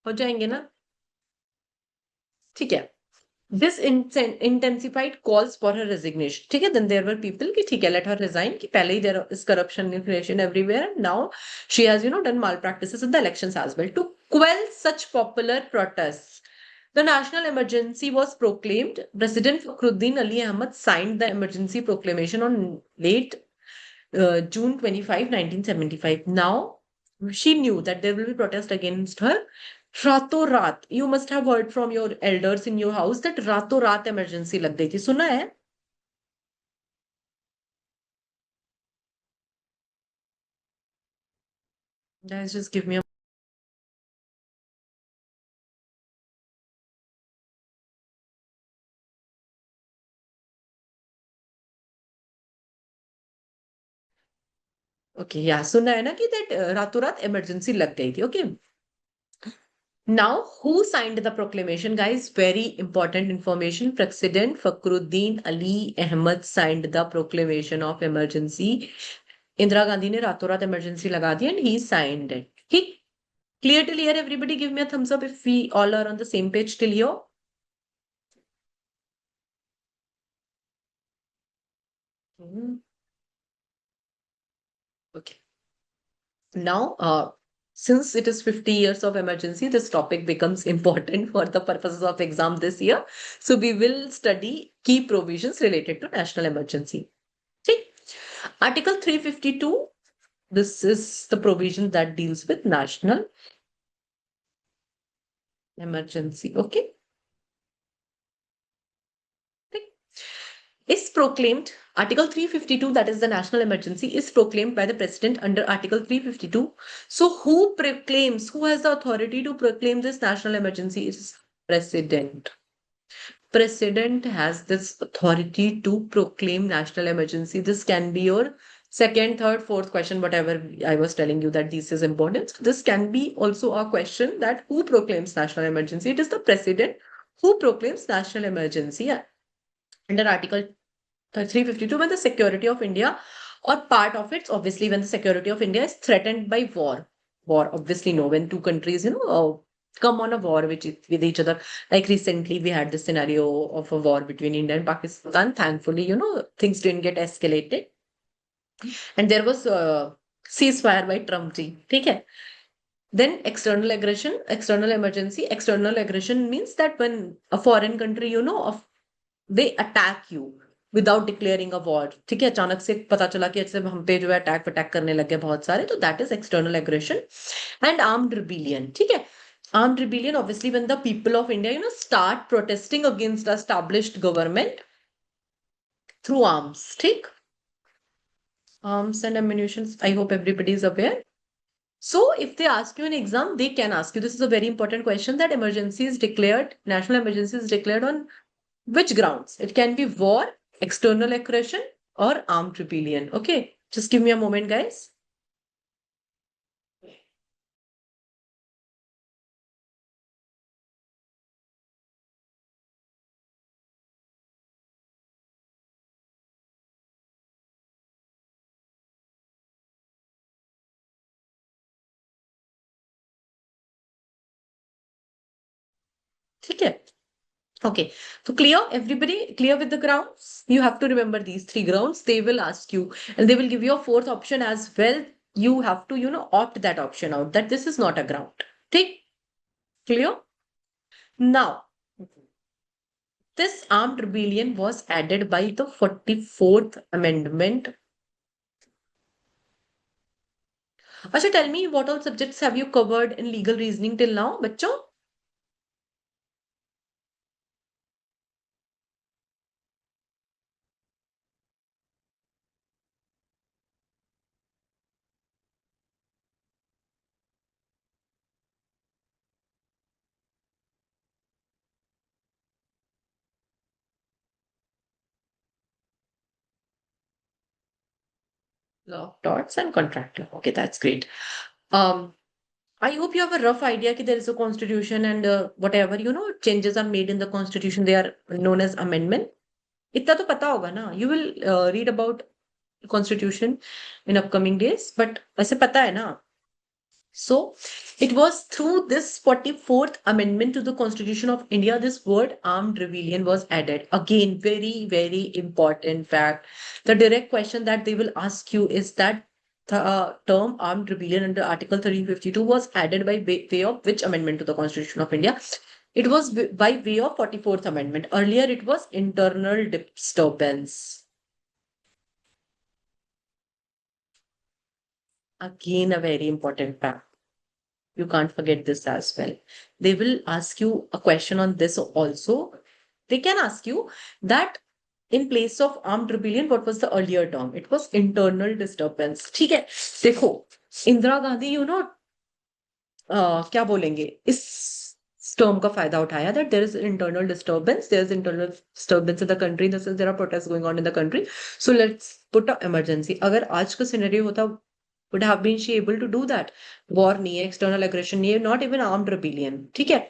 हो जाएंगे ना? ठीक है। This intensified calls for her resignation. ठीक है, then there were people कि ठीक है, let her resign, कि पहले ही there is corruption, inflation everywhere, and now she has, done malpractices in the elections as well. To quell such popular protests, the national emergency was proclaimed. President Fakhruddin Ali Ahmad signed the emergency proclamation on late June 25, 1975. Now, she knew that there will be protest against her. रातों रात, you must have heard from your elders in your house that रातों रात emergency लग गई थी, सुना है? Guys, just give me a okay, yeah, सुना है ना कि that रातों रात emergency लग गई थी, okay? Now, who signed the proclamation, guys? Very important information. President Fakhruddin Ali Ahmad signed the proclamation of emergency. Indira Gandhi ने रातों रात emergency लगा दी, and he signed it. ठीक? Clear till here, everybody? Give me a thumbs up if we all are on the same page till here. Okay. Now, since it is 50 years of emergency, this topic becomes important for the purposes of exam this year. So we will study key provisions related to national emergency. See, Article 352 This is the provision that deals with national emergency. Okay. Is proclaimed Article 352, that is the national emergency, is proclaimed by the president under Article 352. So who proclaims, who has the authority to proclaim this national emergency? Is president. President has this authority to proclaim national emergency. This can be your second, third, fourth question, whatever I was telling you that this is important. So this can be also a question that who proclaims national emergency? It is the president who proclaims national emergency under Article 352 when the security of India or part of it, obviously when the security of India is threatened by war. War, obviously, no, when two countries, come on a war with each other. Like recently, we had this scenario of a war between India and Pakistan. Thankfully, things didn't get escalated. And there was a ceasefire by Trump ji. Okay? Then external aggression, external emergency. External aggression means that when a foreign country, they attack you without declaring a war. ठीक है, अचानक से पता चला कि ऐसे हम पे जो है अटैक करने लगे बहुत सारे, तो that is external aggression. And armed rebellion. ठीक है, armed rebellion, obviously when the people of India start protesting against the established government through arms. ठीक, arms and ammunition, I hope everybody is aware. So if they ask you in exam, they can ask you, this is a very important question, that emergency is declared, national emergency is declared on which grounds? It can be war, external aggression, or armed rebellion. Okay, just give me a moment, guys. ठीक है. Okay, so clear, everybody clear with the grounds? You have to remember these three grounds. They will ask you, and they will give you a fourth option as well. You have to, opt that option out, that this is not a ground. Take clear? Now, this armed rebellion was added by the 44th Amendment. Asha, tell me, what all subjects have you covered in legal reasoning till now, bachcho? Law of torts and contract law. Okay, that's great. I hope you have a rough idea that there is a constitution and whatever, changes are made in the constitution, they are known as amendment. इतना तो पता होगा ना. You will read about constitution in upcoming days, but वैसे पता है ना. So it was through this 44th Amendment to the Constitution of India, this word armed rebellion was added. Again, very, very important fact. The direct question that they will ask you is that the term armed rebellion under Article 352 was added by way of which amendment to the Constitution of India? It was by way of 44th Amendment. Earlier, it was internal disturbance. Again, a very important fact. You can't forget this as well. They will ask you a question on this also. They can ask you that in place of armed rebellion, what was the earlier term? It was internal disturbance. ठीक है, देखो, इंदिरा गांधी, क्या बोलेंगे इस term का फायदा उठाया, that there is internal disturbance, there is internal disturbance in the country, there are protests going on in the country, so let's put a emergency. अगर आज का scenario होता, would have been she able to do that? War नहीं है, external aggression नहीं है, not even armed rebellion. ठीक है,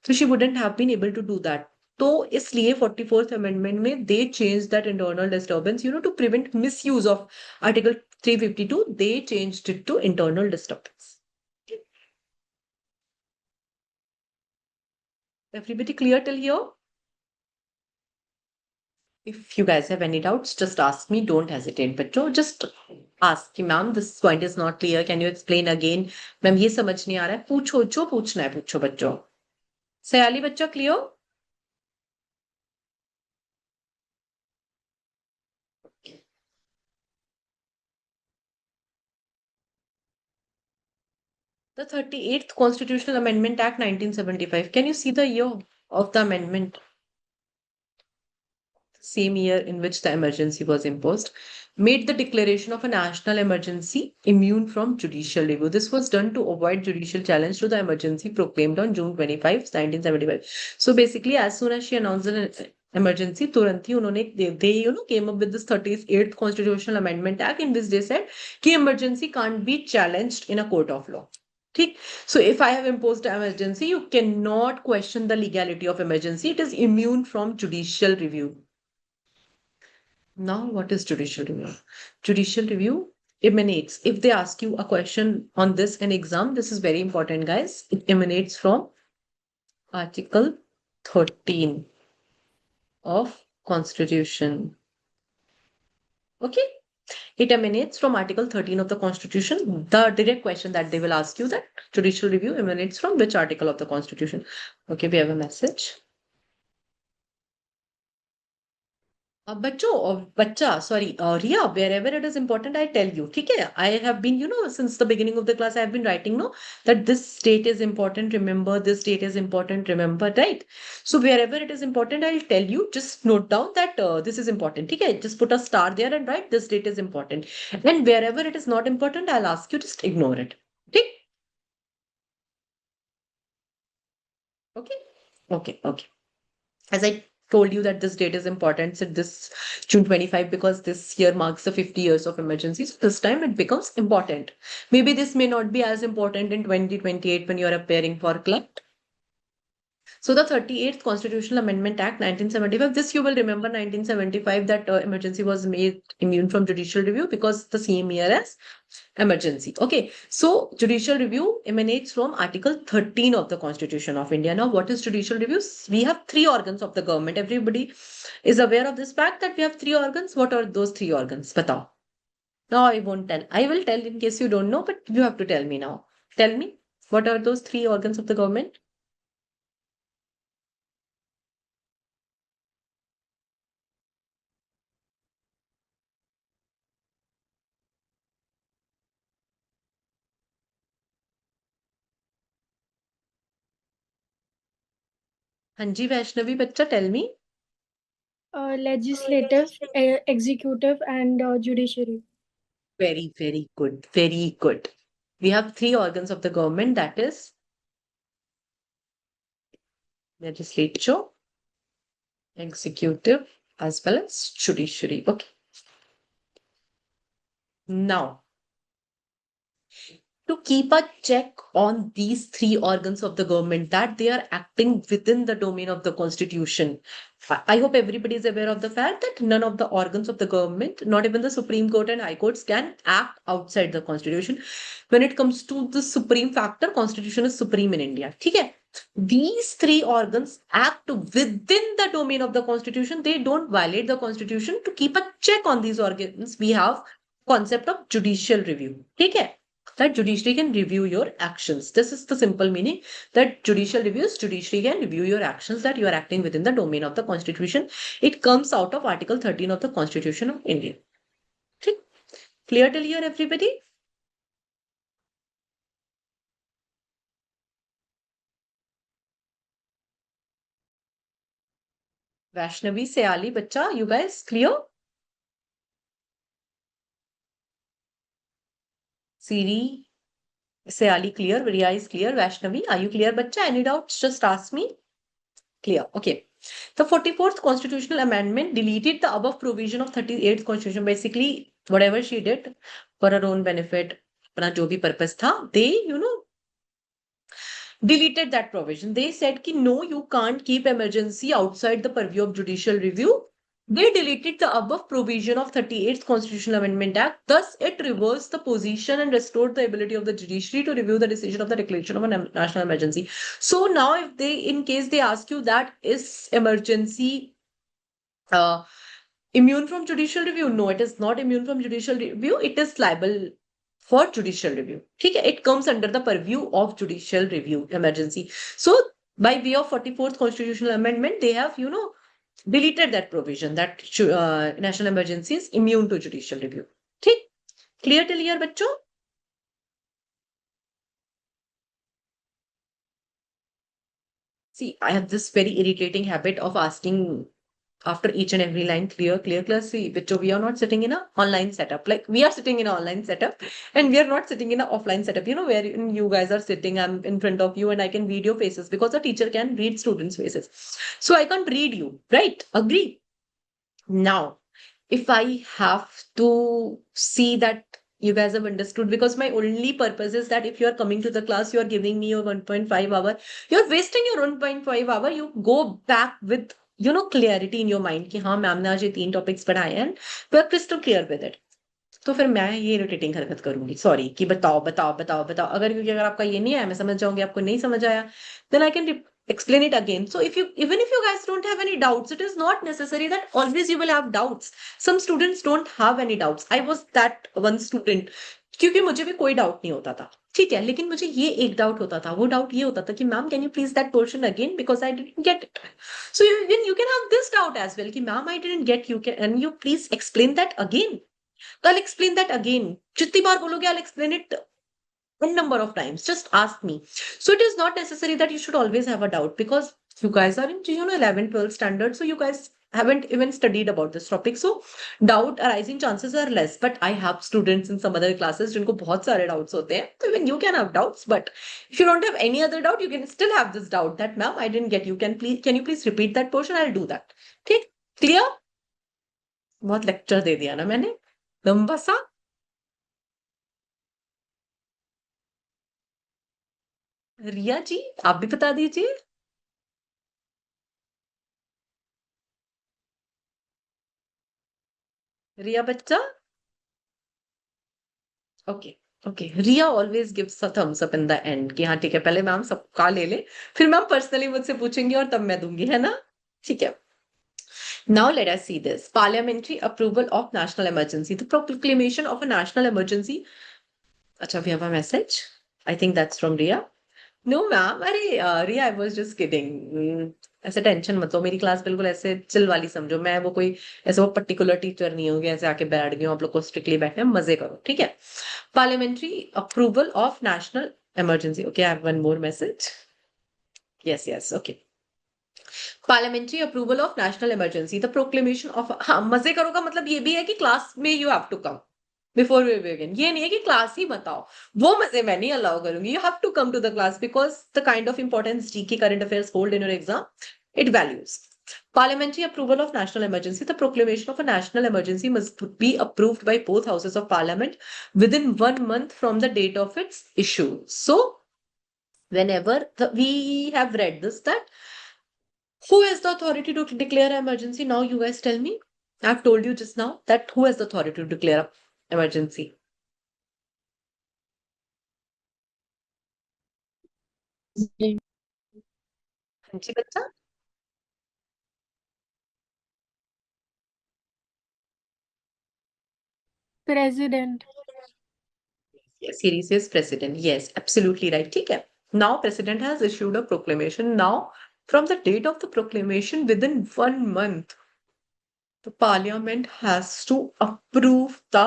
so she wouldn't have been able to do that. तो इसलिए 44th amendment में they changed that internal disturbance, to prevent misuse of Article 352, they changed it to internal disturbance. Everybody clear till here? If you guys have any doubts, just ask me. Don't hesitate, बच्चों. Just ask कि ma'am this point is not clear. Can you explain again? Ma'am ये समझ नहीं आ रहा है. पूछो, जो पूछना है पूछो बच्चों. सयाली बच्चा clear? The 38th Constitutional Amendment Act 1975. Can you see the year of the amendment? Same year in which the emergency was imposed, made the declaration of a national emergency immune from judicial review. This was done to avoid judicial challenge to the emergency proclaimed on June 25, 1975. So basically, as soon as she announced an emergency, तुरंत ही उन्होंने they came up with this 38th Constitutional Amendment Act in which they said कि emergency can't be challenged in a court of law. ठीक. So if I have imposed an emergency, you cannot question the legality of emergency. It is immune from judicial review. Now, what is judicial review? Judicial review emanates, if they ask you a question on this in exam, this is very important, guys. It emanates from Article 13 of Constitution. Okay? It emanates from Article 13 of the Constitution. The direct question that they will ask you, that judicial review emanates from which article of the Constitution? Okay, we have a message. Ria, wherever it is important, I tell you. Okay, I have been, since the beginning of the class, I have been writing, no, that this date is important. Remember, this date is important. Remember, right? So wherever it is important, I'll tell you. Just note down that this is important. Okay, just put a star there and write this date is important. And wherever it is not important, I'll ask you just ignore it. Okay. Okay. As I told you that this date is important, so this June 25, because this year marks the 50 years of emergency. So this time it becomes important. Maybe this may not be as important in 2028 when you are appearing for clerk. So the 38th Constitutional Amendment Act 1975, this you will remember 1975, that emergency was made immune from judicial review because the same year as emergency. Okay, so judicial review emanates from Article 13 of the Constitution of India. Now, what is judicial reviews? We have three organs of the government. Everybody is aware of this fact that we have three organs. What are those three organs? Batao. No, I won't tell. I will tell in case you don't know, but you have to tell me now. Tell me, what are those three organs of the government? Hanji Vaishnavi, bachcha, tell me. Legislative, executive, and judiciary. Very, very good. Very good. We have three organs of the government, that is legislature, executive, as well as judiciary. Okay. Now, to keep a check on these three organs of the government, that they are acting within the domain of the Constitution. I hope everybody is aware of the fact that none of the organs of the government, not even the Supreme Court and High Courts, can act outside the Constitution. When it comes to the supreme factor, Constitution is supreme in India. Okay? These three organs act within the domain of the Constitution. They don't violate the Constitution. To keep a check on these organs, we have concept of judicial review. Okay? That judiciary can review your actions. This is the simple meaning, that judicial reviews, judiciary can review your actions, that you are acting within the domain of the Constitution. It comes out of Article 13 of the Constitution of India. Okay. Clear till here, everybody? Vaishnavi, Seali, Bacha, you guys clear? Siri, Seali clear, Riya is clear, Vaishnavi, are you clear, Bacha? Any doubts? Just ask me. Clear. Okay. The 44th Constitutional Amendment deleted the above provision of 38th Constitution. Basically, whatever she did for her own benefit, अपना जो भी purpose था, they, deleted that provision. They said कि no, you can't keep emergency outside the purview of judicial review. They deleted the above provision of 38th Constitutional Amendment Act. Thus, it reversed the position and restored the ability of the judiciary to review the decision of the declaration of a national emergency. So now, if they, in case they ask you that is emergency immune from judicial review? No, it is not immune from judicial review. It is liable for judicial review. Okay, it comes under the purview of judicial review emergency. So by way of 44th Constitutional Amendment, they have, deleted that provision that national emergency is immune to judicial review. Okay, clear till here, bachcho? See, I have this very irritating habit of asking after each and every line, clear, clear, clear. See, Victor, we are not sitting in a online setup. Like we are sitting in an online setup and we are not sitting in an offline setup. You know, where you guys are sitting, I'm in front of you and I can read your faces because the teacher can read students' faces. So I can't read you, right? Agree. Now, if I have to see that you guys have understood, because my only purpose is that if you are coming to the class, you are giving me your 1.5 hour, you're wasting your 1.5 hour, you go back with, you know, clarity in your mind कि हाँ ma'am ने आज ये 3 topics पढ़ाए हैं, we are crystal clear with it. तो फिर मैं ये इरिटेटिंग हरकत करूंगी, सॉरी, कि बताओ बताओ बताओ बताओ, अगर क्योंकि अगर आपका ये नहीं आया, मैं समझ जाऊंगी आपको नहीं समझ आया, then I can explain it again. So if you, even if you guys don't have any doubts, it is not necessary that always you will have doubts. Some students don't have any doubts. I was that one student, क्योंकि मुझे भी कोई doubt नहीं होता था, ठीक है, लेकिन मुझे ये एक डाउट होता था, वो डाउट ये होता था कि ma'am can you please that portion again because I didn't get it. So you can have this doubt as well कि ma'am I didn't get, you can you please explain that again. तो I'll explain that again. जितनी बार बोलोगे, I'll explain it a number of times. Just ask me. So it is not necessary that you should always have a doubt because you guys are in 11, 12 standard. So you guys haven't even studied about this topic. So doubt arising chances are less. But I have students in some other classes जिनको बहुत सारे doubts होते हैं. So even you can have doubts. But if you don't have any other doubt, you can still have this doubt that ma'am, I didn't get you. Can you please repeat that portion? I'll do that. ठीक? Clear? बहुत lecture दे दिया ना मैंने? लंबा सा. रिया जी, आप भी बता दीजिए. रिया बच्चा. Okay. Okay, Riya always gives a thumbs up in the end कि हाँ ठीक है, पहले मैम सबका ले ले, फिर मैम पर्सनली मुझसे पूछेंगी और तब मैं दूंगी, है ना? ठीक है. Now let us see this. Parliamentary approval of national emergency. The proclamation of a national emergency. Acha, we have a message. I think that's from Riya. No ma'am, अरे Riya, I was just kidding. ऐसे tension मत लो, मेरी class बिल्कुल ऐसे chill वाली समझो. मैं वो कोई ऐसे वो पर्टिकुलर टीचर नहीं होगी ऐसे आके बैठ गई हूँ आप लोग को स्ट्रिक्टली बैठने में, मजे करो, ठीक है. Parliamentary approval of national emergency. Okay, I have one more message. Yes yes, okay. Parliamentary approval of national emergency, the proclamation of. हाँ, मजे करो का मतलब ये भी है कि क्लास में you have to come before we begin. ये नहीं है कि क्लास ही बताओ, वो मजे मैं नहीं अलाउ करूंगी. You have to come to the class because the kind of importance GK current affairs hold in your exam, it values. Parliamentary approval of national emergency. The proclamation of a national emergency must be approved by both houses of parliament within 1 month from the date of its issue. So, whenever we have read this, that who has the authority to declare an emergency? Now, you guys tell me. I've told you just now that who has the authority to declare an emergency? हाँ जी बच्चा. President. Yes, he says president. Yes, absolutely right. ठीक है. Now president has issued a proclamation. Now, from the date of the proclamation, within 1 month, the parliament has to approve the,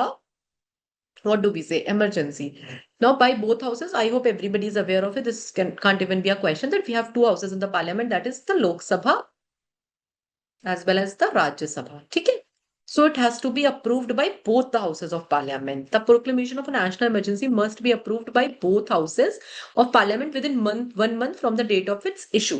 what do we say, emergency. Now, by both houses, I hope everybody is aware of it. This can't even be a question that we have 2 houses in the parliament. That is the Lok Sabha as well as the Rajya Sabha. ठीक है. So it has to be approved by both the houses of parliament. The proclamation of a national emergency must be approved by both houses of parliament within 1 month from the date of its issue.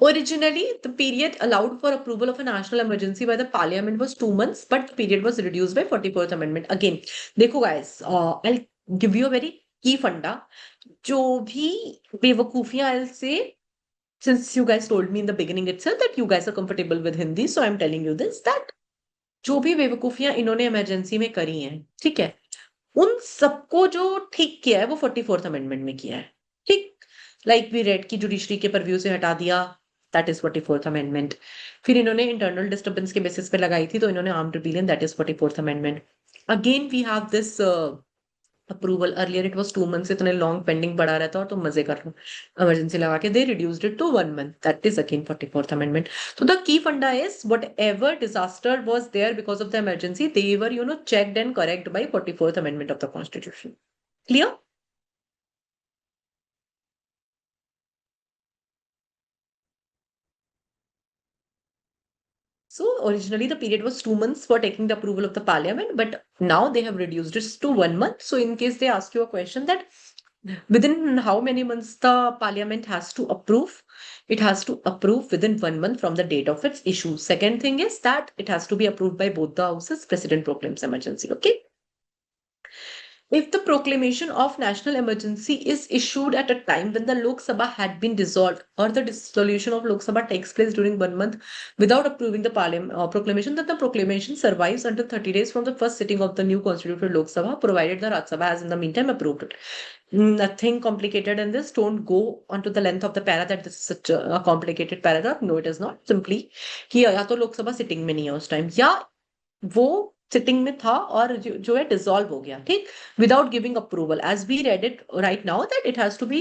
Originally, the period allowed for approval of a national emergency by the parliament was 2 months, but the period was reduced by 44th Amendment. Again, देखो guys, I'll give you a very key funda. जो भी बेवकूफियां, I'll say, since you guys told me in the beginning itself that you guys are comfortable with Hindi, so I'm telling you this, that जो भी बेवकूफियां इन्होंने emergency में करी हैं, ठीक है, उन सबको जो ठीक किया है वो 44th अमेंडमेंट में किया है. ठीक, लाइक वी रेड की जुडिशरी के परव्यू से हटा दिया, दैट इज 44th अमेंडमेंट. फिर इन्होंने इंटरनल डिस्टर्बेंस के बेसिस पे लगाई थी तो इन्होंने armed rebellion, that is 44th amendment. Again we have this approval. Earlier it was 2 months, इतने लॉन्ग पेंडिंग पड़ा रहता और तुम मजे कर लो इमरजेंसी लगा के. They reduced it to 1 month, that is again 44th amendment. So the key funda is whatever disaster was there because of the emergency, they were, checked and correct by 44th Amendment of the Constitution. Clear? So originally the period was 2 months for taking the approval of the parliament, but now they have reduced it to 1 month. So in case they ask you a question that within how many months the parliament has to approve, it has to approve within 1 month from the date of its issue. Second thing is that it has to be approved by both the houses. President proclaims emergency. Okay. If the proclamation of national emergency is issued at a time when the Lok Sabha had been dissolved or the dissolution of Lok Sabha takes place during 1 month without approving the proclamation, then the proclamation survives until 30 days from the first sitting of the new constituted Lok Sabha, provided the Raj Sabha has in the meantime approved it. Nothing complicated in this. Don't go onto the length of the para that this is such a complicated paragraph. No, it is not. Simply कि या तो Lok Sabha sitting में नहीं है उस time, या वो sitting में था और जो है डिसॉल्व हो गया, ठीक, without giving approval, as we read it right now that it has to be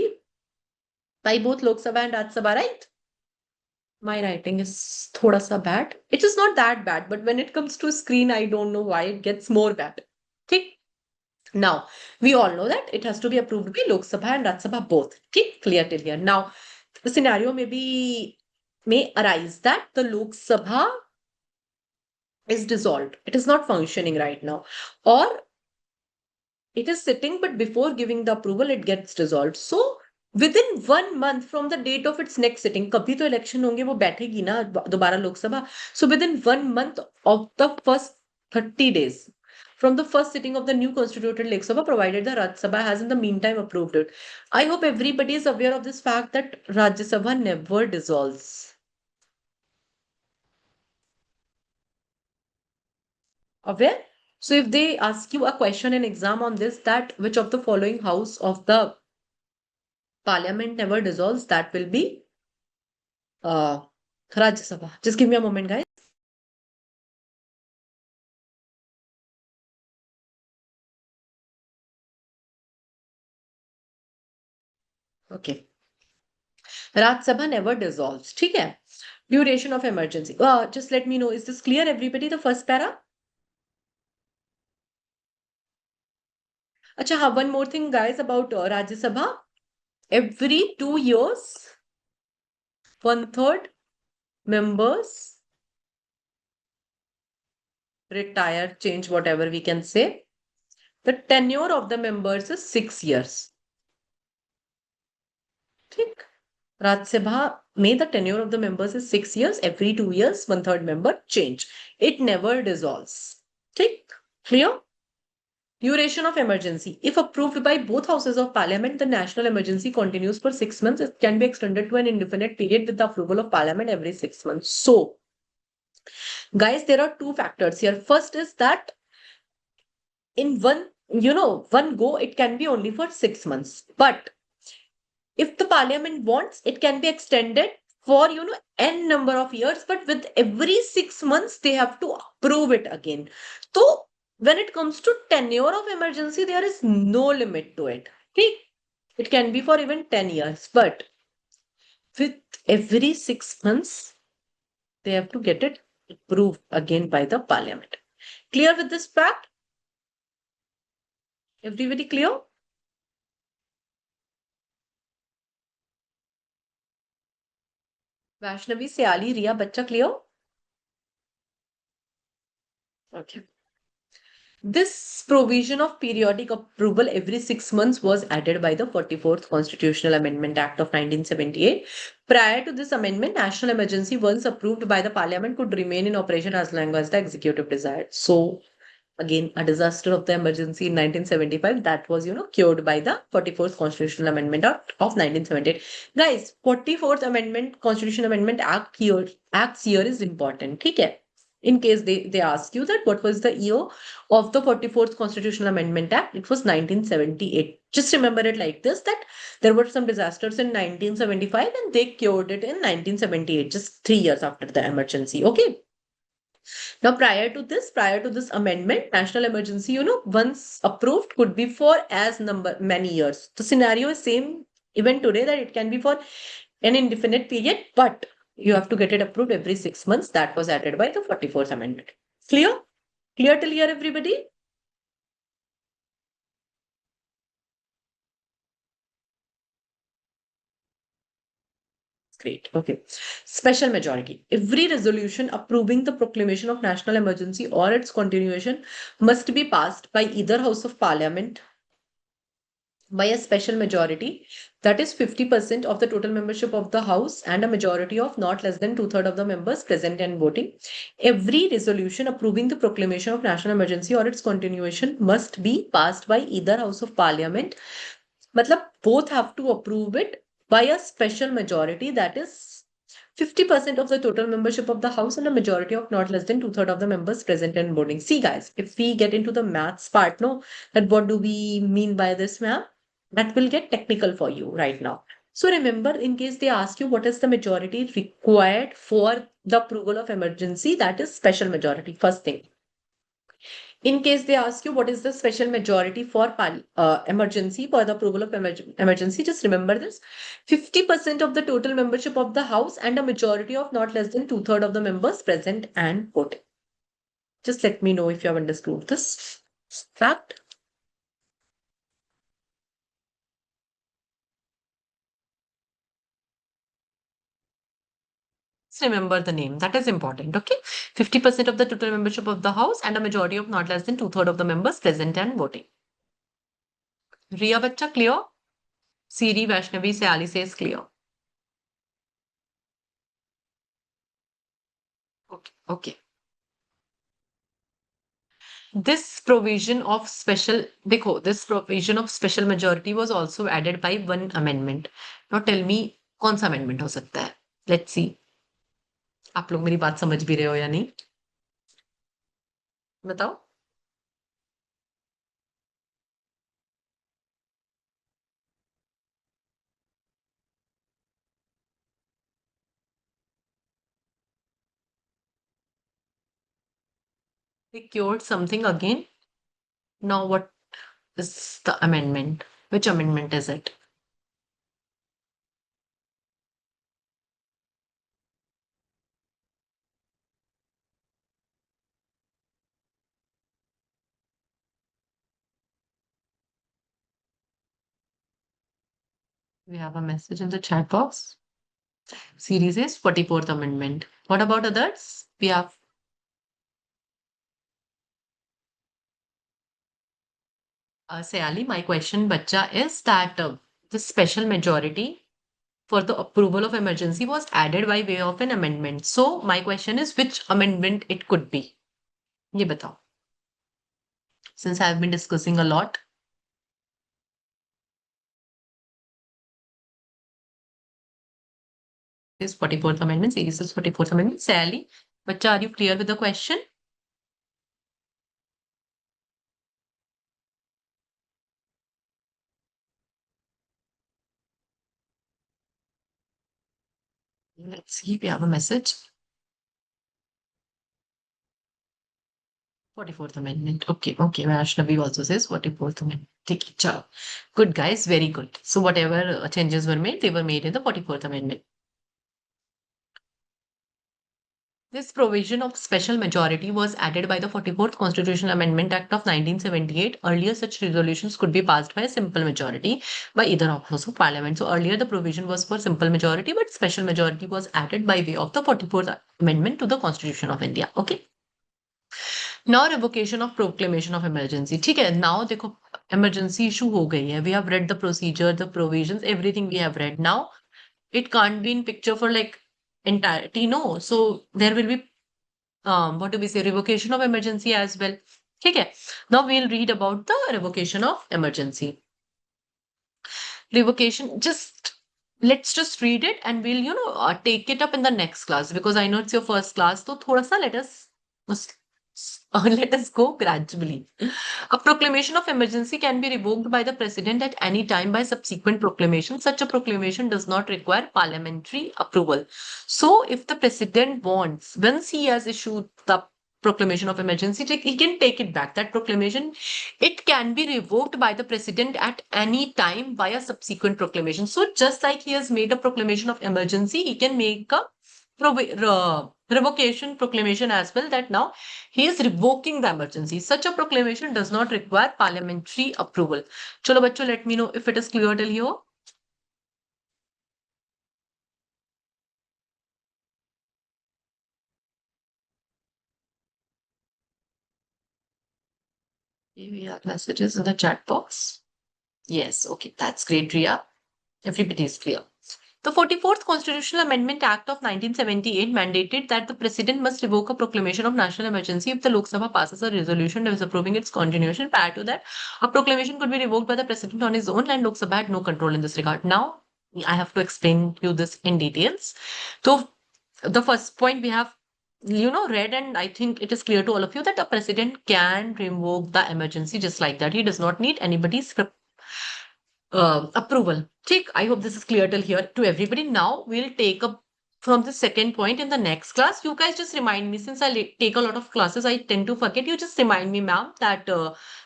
by both Lok Sabha and Raj Sabha, right? My writing is thoda sa bad. It is not that bad, but when it comes to screen, I don't know why it gets more bad. ठीक. Now, we all know that it has to be approved by Lok Sabha and Raj Sabha both. ठीक, clear till here. Now, the scenario may arise that the Lok Sabha is dissolved. It is not functioning right now. Or it is sitting, but before giving the approval, it gets dissolved. So within 1 month from the date of its next sitting, कभी तो election होंगे, वो बैठेगी ना दोबारा Lok Sabha. So within 1 month of the first 30 days from the first sitting of the new constituted Lok Sabha, provided the Rajya Sabha has in the meantime approved it. I hope everybody is aware of this fact that Rajya Sabha never dissolves. Aware? So if they ask you a question in exam on this, that which of the following house of the parliament never dissolves, that will be Rajya Sabha. Just give me a moment, guys. Okay. Rajya Sabha never dissolves. ठीक है. Duration of emergency. Just let me know. Is this clear, everybody? The first para. Acha, one more thing, guys, about Rajya Sabha. Every 2 years, 1/3 members retire, change, whatever we can say. The tenure of the members is 6 years. ठीक. Rajya Sabha may the tenure of the members is 6 years. Every 2 years, 1/3 member change. It never dissolves. ठीक. Clear? Duration of emergency. If approved by both houses of parliament, the national emergency continues for 6 months. It can be extended to an indefinite period with the approval of parliament every 6 months. So, guys, there are two factors here. First is that in one go, it can be only for 6 months. But if the parliament wants, it can be extended for, n number of years. But with every 6 months, they have to approve it again. So, when it comes to tenure of emergency, there is no limit to it. Okay? It can be for even 10 years, but with every 6 months, they have to get it approved again by the parliament. Clear with this fact? Everybody clear? Vaishnavi, Seali, Riya, Bacha, clear? Okay. This provision of periodic approval every 6 months was added by the 44th Constitutional Amendment Act of 1978. Prior to this amendment, national emergency, once approved by the parliament, could remain in operation as long as the executive desired. So, again, a disaster of the emergency in 1975 that was, cured by the 44th Constitutional Amendment Act of 1978. Guys, 44th Amendment, Constitutional Amendment Act here is important. Okay? In case they ask you that what was the year of the 44th Constitutional Amendment Act, it was 1978. Just remember it like this, that there were some disasters in 1975 and they cured it in 1978, just 3 years after the emergency. Okay. Now, prior to this amendment, national emergency, once approved, could be for many years. The scenario is same even today, that it can be for an indefinite period, but you have to get it approved every 6 months. That was added by the 44th amendment. Clear? Clear till here, everybody? great. Okay. Special majority. Every resolution approving the proclamation of national emergency or its continuation must be passed by either House of Parliament by a special majority, that is 50% of the total membership of the House and a majority of not less than two-thirds of the members present and voting. Every resolution approving the proclamation of national emergency or its continuation must be passed by either House of Parliament. Matlab, both have to approve it by a special majority, that is 50% of the total membership of the House and a majority of not less than two-thirds of the members present and voting. See, guys, if we get into the maths part, no, that what do we mean by this, ma'am? That will get technical for you right now. So remember, in case they ask you what is the majority required for the approval of emergency, that is special majority, first thing. In case they ask you what is the special majority for emergency, for the approval of emergency, just remember this: 50% of the total membership of the House and a majority of not less than two-thirds of the members present and voting. Just let me know if you have understood this fact. Remember the name. That is important. Okay. 50% of the total membership of the House and a majority of not less than two-thirds of the members present and voting. Riya Bachcha, clear? Siri, Vaishnavi, Sayali says clear. Okay. Okay. This provision of special majority was also added by one amendment. Now tell me कौन सा amendment हो सकता है? Let's see. आप लोग मेरी बात समझ भी रहे हो या नहीं? बताओ. They cured something again. Now what is the amendment? Which amendment is it? We have a message in the chat box. Series is 44th Amendment. What about others? We have Sayali, my question, Bacha, is that the special majority for the approval of emergency was added by way of an amendment. So my question is, which amendment it could be? Ye batao. Since I have been discussing a lot. This 44th Amendment, series is 44th Amendment. Sally, Bacha, are you clear with the question? Let's see, we have a message. 44th Amendment. Okay. Vaishnavi also says 44th Amendment. Take it. Chalo. Good, guys. Very good. So whatever changes were made, they were made in the 44th Amendment. This provision of special majority was added by the 44th Constitutional Amendment Act of 1978. Earlier, such resolutions could be passed by a simple majority by either House of Parliament. So earlier, the provision was for simple majority, but special majority was added by way of the 44th Amendment to the Constitution of India. Okay. Now revocation of proclamation of emergency. ठीक है. Now देखो emergency issue हो गई है. We have read the procedure, the provisions, everything we have read. Now it can't be in picture for like entirety. No. So there will be what do we say, revocation of emergency as well. ठीक है. Now we'll read about the revocation of emergency. Revocation, let's just read it and we'll take it up in the next class, because I know it's your first class. So thoda sa let us go gradually. A proclamation of emergency can be revoked by the president at any time by subsequent proclamation. Such a proclamation does not require parliamentary approval. So if the president wants, once he has issued the proclamation of emergency, he can take it back. That proclamation, it can be revoked by the president at any time by a subsequent proclamation. So just like he has made a proclamation of emergency, he can make a revocation proclamation as well, that now he is revoking the emergency. Such a proclamation does not require parliamentary approval. Chalo bachcho, let me know if it is clear till here. We have messages in the chat box. Yes, okay, that's great, Riya. Everybody is clear. The 44th Constitutional Amendment Act of 1978 mandated that the President must revoke a proclamation of national emergency if the Lok Sabha passes a resolution disapproving its continuation. Prior to that, a proclamation could be revoked by the President on his own, and Lok Sabha had no control in this regard. Now, I have to explain you this in details. So, the first point we have read, and I think it is clear to all of you that a president can revoke the emergency just like that. He does not need anybody's approval. Take, I hope this is clear till here to everybody. Now we'll take up from the second point in the next class. You guys just remind me, since I take a lot of classes, I tend to forget. You just remind me, ma'am, that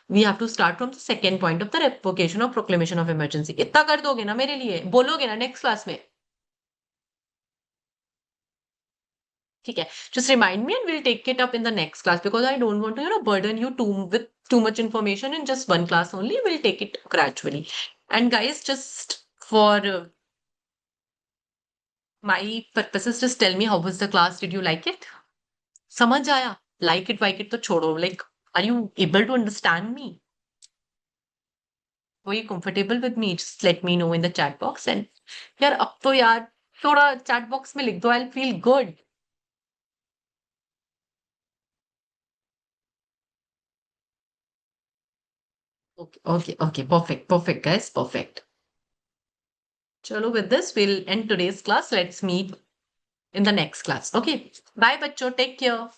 we have to start from the second point of the revocation or proclamation of emergency. इतना कर दोगे ना मेरे लिए, बोलोगे ना next class में? ठीक है, just remind me and we'll take it up in the next class, because I don't want to burden you with too much information in just one class only. We'll take it gradually. And guys, just for my purposes, just tell me, how was the class? Did you like it? समझ आया? Like it तो छोड़ो. Like, are you able to understand me? Were you comfortable with me? Just let me know in the chat box. And यार अब तो यार थोड़ा chat box में लिख दो. I'll feel good. Okay. Perfect, guys. Perfect. Chalo, with this, we'll end today's class. Let's meet in the next class. Okay. Bye, bachcho. Take care.